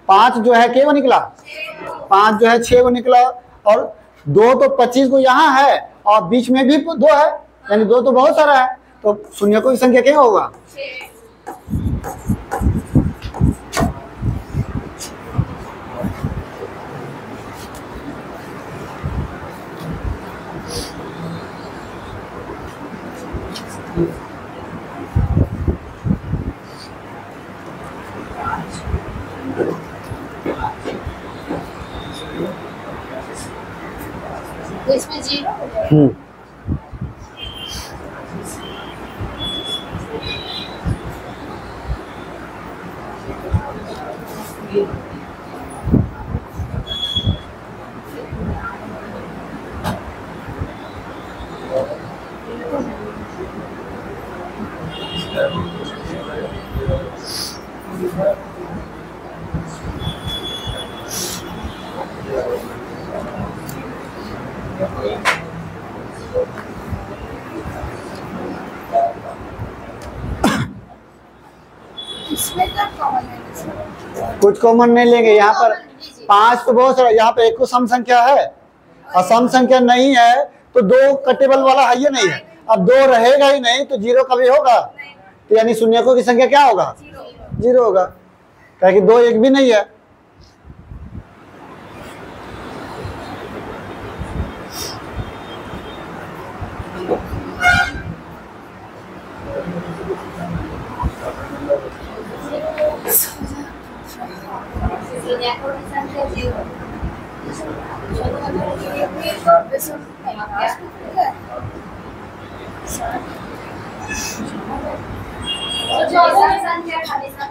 5 जो है क्या निकला, 5 जो है 6 को निकला, और 2 तो 25 को यहाँ है और बीच में भी 2 है, यानी 2 तो बहुत सारा है, तो शून्यकों की संख्या क्या होगा। तो इसमें 0 हो जाएगा। इसमें क्या कॉमन है? कुछ कॉमन नहीं लेंगे यहाँ पर, 5 तो बहुत सारा, यहाँ पे एक को सम संख्या है और सम संख्या नहीं है तो 2 कटेबल वाला है ही नहीं है। अब 2 रहेगा ही नहीं तो 0 कभी होगा, तो यानी शून्यकों की संख्या क्या होगा, 0 होगा, क्योंकि 2 1 भी नहीं है।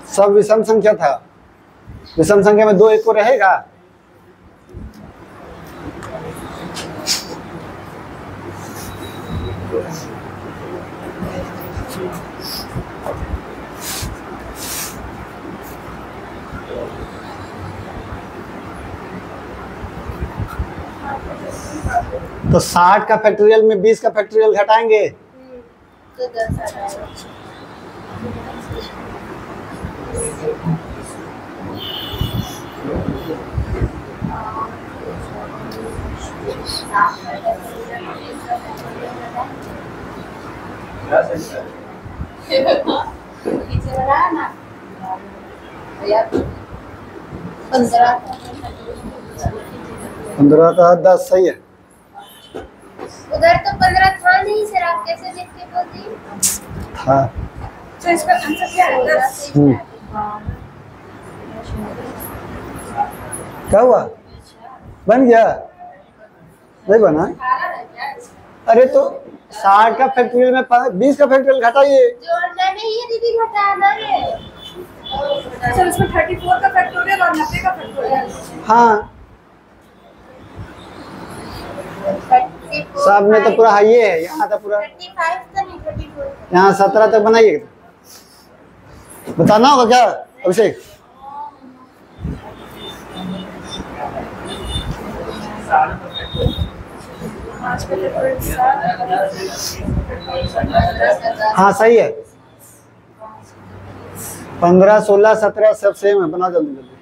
सब विषम संख्या था, विषम संख्या में 2 1 को रहेगा। तो 60 का फैक्टोरियल में 20 का फैक्टोरियल घटाएंगे तो 10 आ जाएगा। पंद्रह 15 का 10 सही है। उधर तो 15 था नहीं सर, आप कैसे देख के बोलती? हाँ तो इसका आंसर क्या है? 10। क्या हुआ, बन गया, नहीं बना? अरे तो 60 का फैक्टोरियल में 20 का फैक्टोरियल घटाइए। जोड़ना नहीं है दीदी, घटाना है। सर इसमें 34 का फैक्टोरियल और 90 का फैक्टोरियल। हाँ सब में तो पूरा हाई है, यहाँ तो पूरा 35 तो नहीं, 34। यहाँ 17 तक बनाइएगा। बताना होगा क्या अभिषेक? हाँ सही है, 15 16 17 सब सेम है, बना जल्दी जल्दी।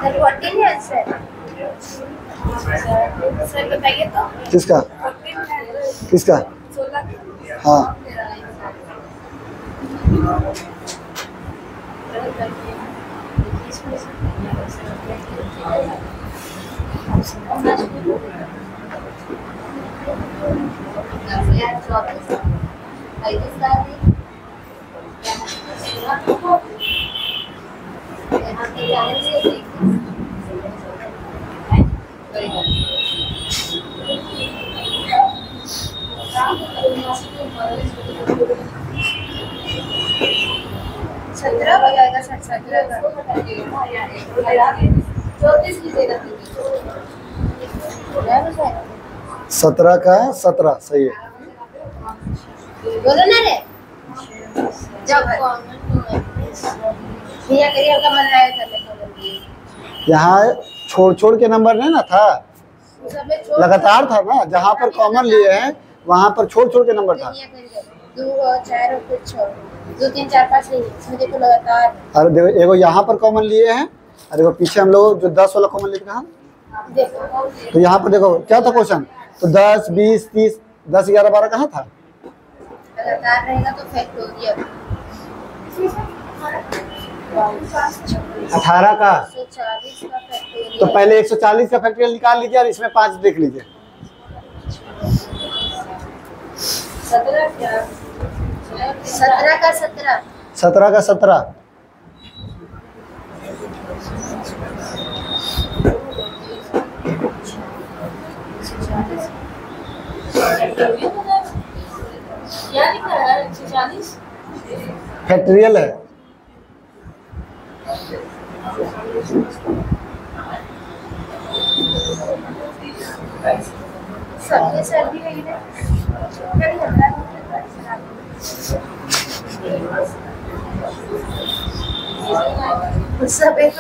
सर 14 है सर। सर बताइए तो। किसका 14 है। किसका? 16 हाँ 17 हो जाएगा 17 का 34 लीजिएगा 17 का 17 सही है। बोलो ना रे जब भैया करिए का मन आया था यहाँ छोड़ छोड़ के नंबर नहीं ना था, लगातार था ना। जहाँ पर कॉमन लिए हैं वहाँ पर छोड़ छोड़ के नंबर था। 2 और 4 और कुछ 2 3 4 5 नहीं, इसमें देखो लगातार। अरे देखो एगो यहाँ पर कॉमन लिए हैं, अरे देखो पीछे हम लोग जो 10 वाला कॉमन लिए थे कहाँ, देखो तो यहाँ पर देखो क्या था क्वेश्चन, तो 10 20 30 10 11 12 कहाँ था। लगातार रहेगा तो फैक्टोरियल 18 का 140 का फैक्टोरियल। तो पहले 140 का फैक्टोरियल निकाल लीजिए और इसमें 5 देख लीजिए। 17 का 17 17 का 17 क्या लिखा है 140? फैक्टोरियल है। सबके सर भी नहीं है कभी हमरा सब एक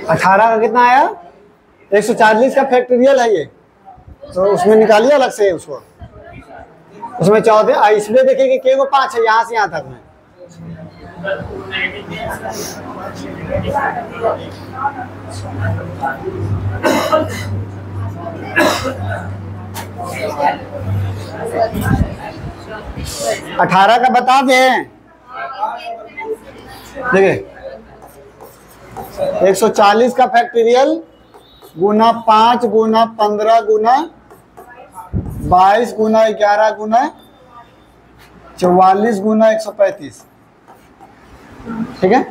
अठारह का कितना आया, 140 का फैक्टोरियल है ये, तो उसमें निकालिए अलग से उसको। उसमें 14 इसमें देखिए कि के को 5 है यहाँ से यहाँ तक में। अठारह का बता दें, देखिए 140 का फैक्टोरियल गुना 5 गुना 15 गुना 22 गुना 11 गुना 44 गुना 135, ठीक है।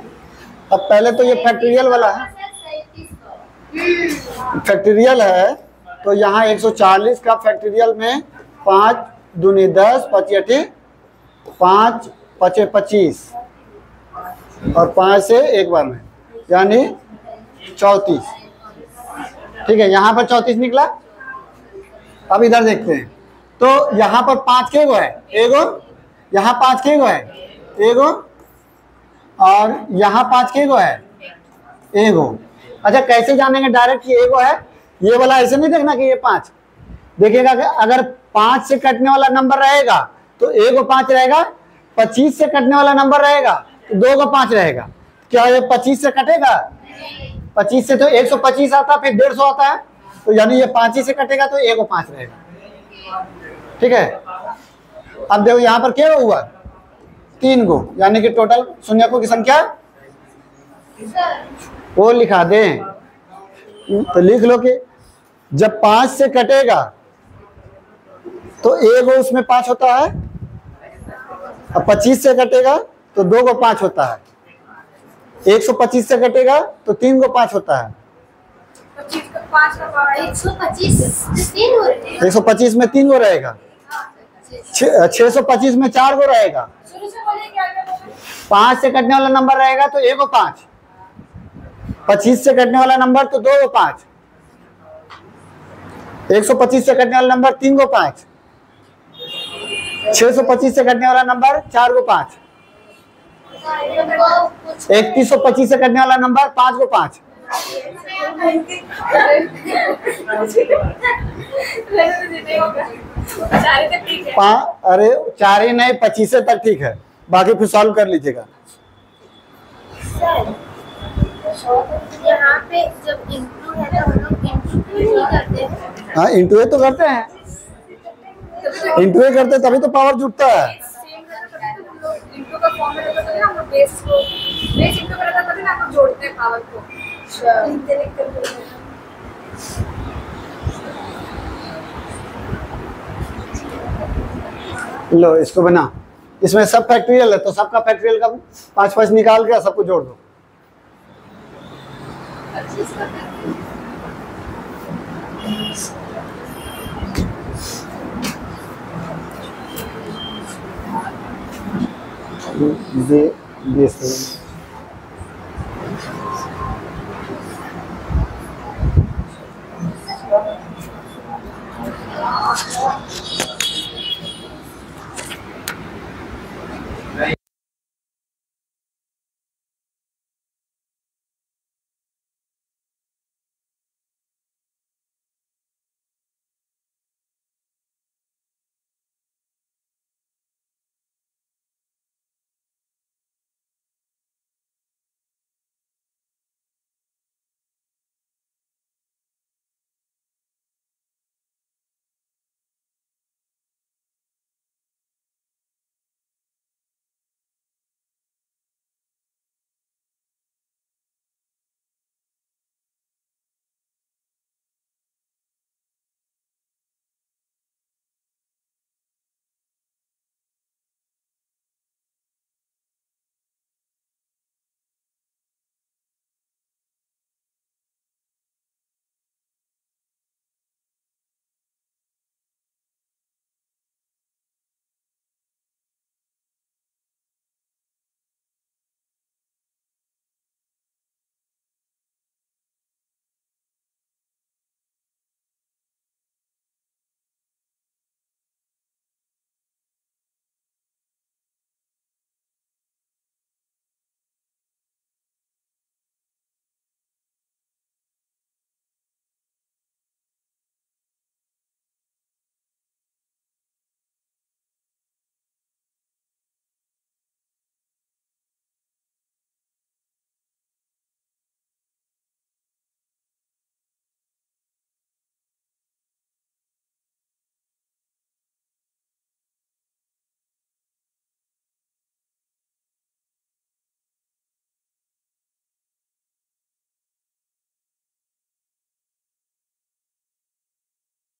अब पहले तो ये फैक्टोरियल वाला है, फैक्टोरियल है तो यहाँ 140 का फैक्टोरियल में 5 दूनी 10 5 5 5 25 और 5 से एक बार में यानी 34, ठीक है। यहाँ पर 34 निकला। अब इधर देखते हैं, तो यहाँ पर 5 के गो है एगो, यहाँ 5 के गो है एगो, और यहाँ 5 के गो है एगो। अच्छा कैसे जानेंगे डायरेक्ट कि एगो है, ये वाला ऐसे नहीं देखना कि ये 5, देखिएगा कि अगर 5 से कटने वाला नंबर रहेगा तो एगो 5 रहेगा, 25 से कटने वाला नंबर रहेगा तो 2 को 5 रहेगा। क्या ये 25 से कटेगा, 25 से तो 125 आता है, फिर 150 आता है, तो यानी ये 5 ही से कटेगा तो एगो 5 रहेगा, ठीक है। अब देखो यहाँ पर क्या हुआ 3 गो, यानी कि टोटल शून्यकों की संख्या वो लिखा दें, तो लिख लो कि जब 5 से कटेगा तो एगो उसमें 5 होता है, और 25 से कटेगा तो 2 को 5 होता है, 125 से कटेगा तो 3 को 5 होता है, 125 में 3 गो रहेगा, 625 में 4 गो रहेगा, 5 से कटने वाला नंबर रहेगा तो एगो 5, 25 से कटने वाला नंबर तो 2 को 5, 125 से कटने वाला नंबर 3 को 5, 625 से कटने वाला नंबर 4 को 5, 3125 से कटने वाला नंबर 5 को 5। अरे 4 ही नहीं 25 तक ठीक है, बाकी फिर सॉल्व कर लीजिएगा। यहाँ पे जब इंटू है तो हम लोग इंटू ही करते हैं। हाँ इंटू तो करते हैं, इंटू करते तभी तो पावर जुटता है। इंटू का फॉर्म में रहता है ना, हम लोग बेस इंटू का रहता है तभी ना हम लोग जोड़ते हैं पावर को। लो इसको बना, इसमें सब फैक्टोरियल है तो सबका फैक्टोरियल का 5-5 निकाल के सबको जोड़ दो। ये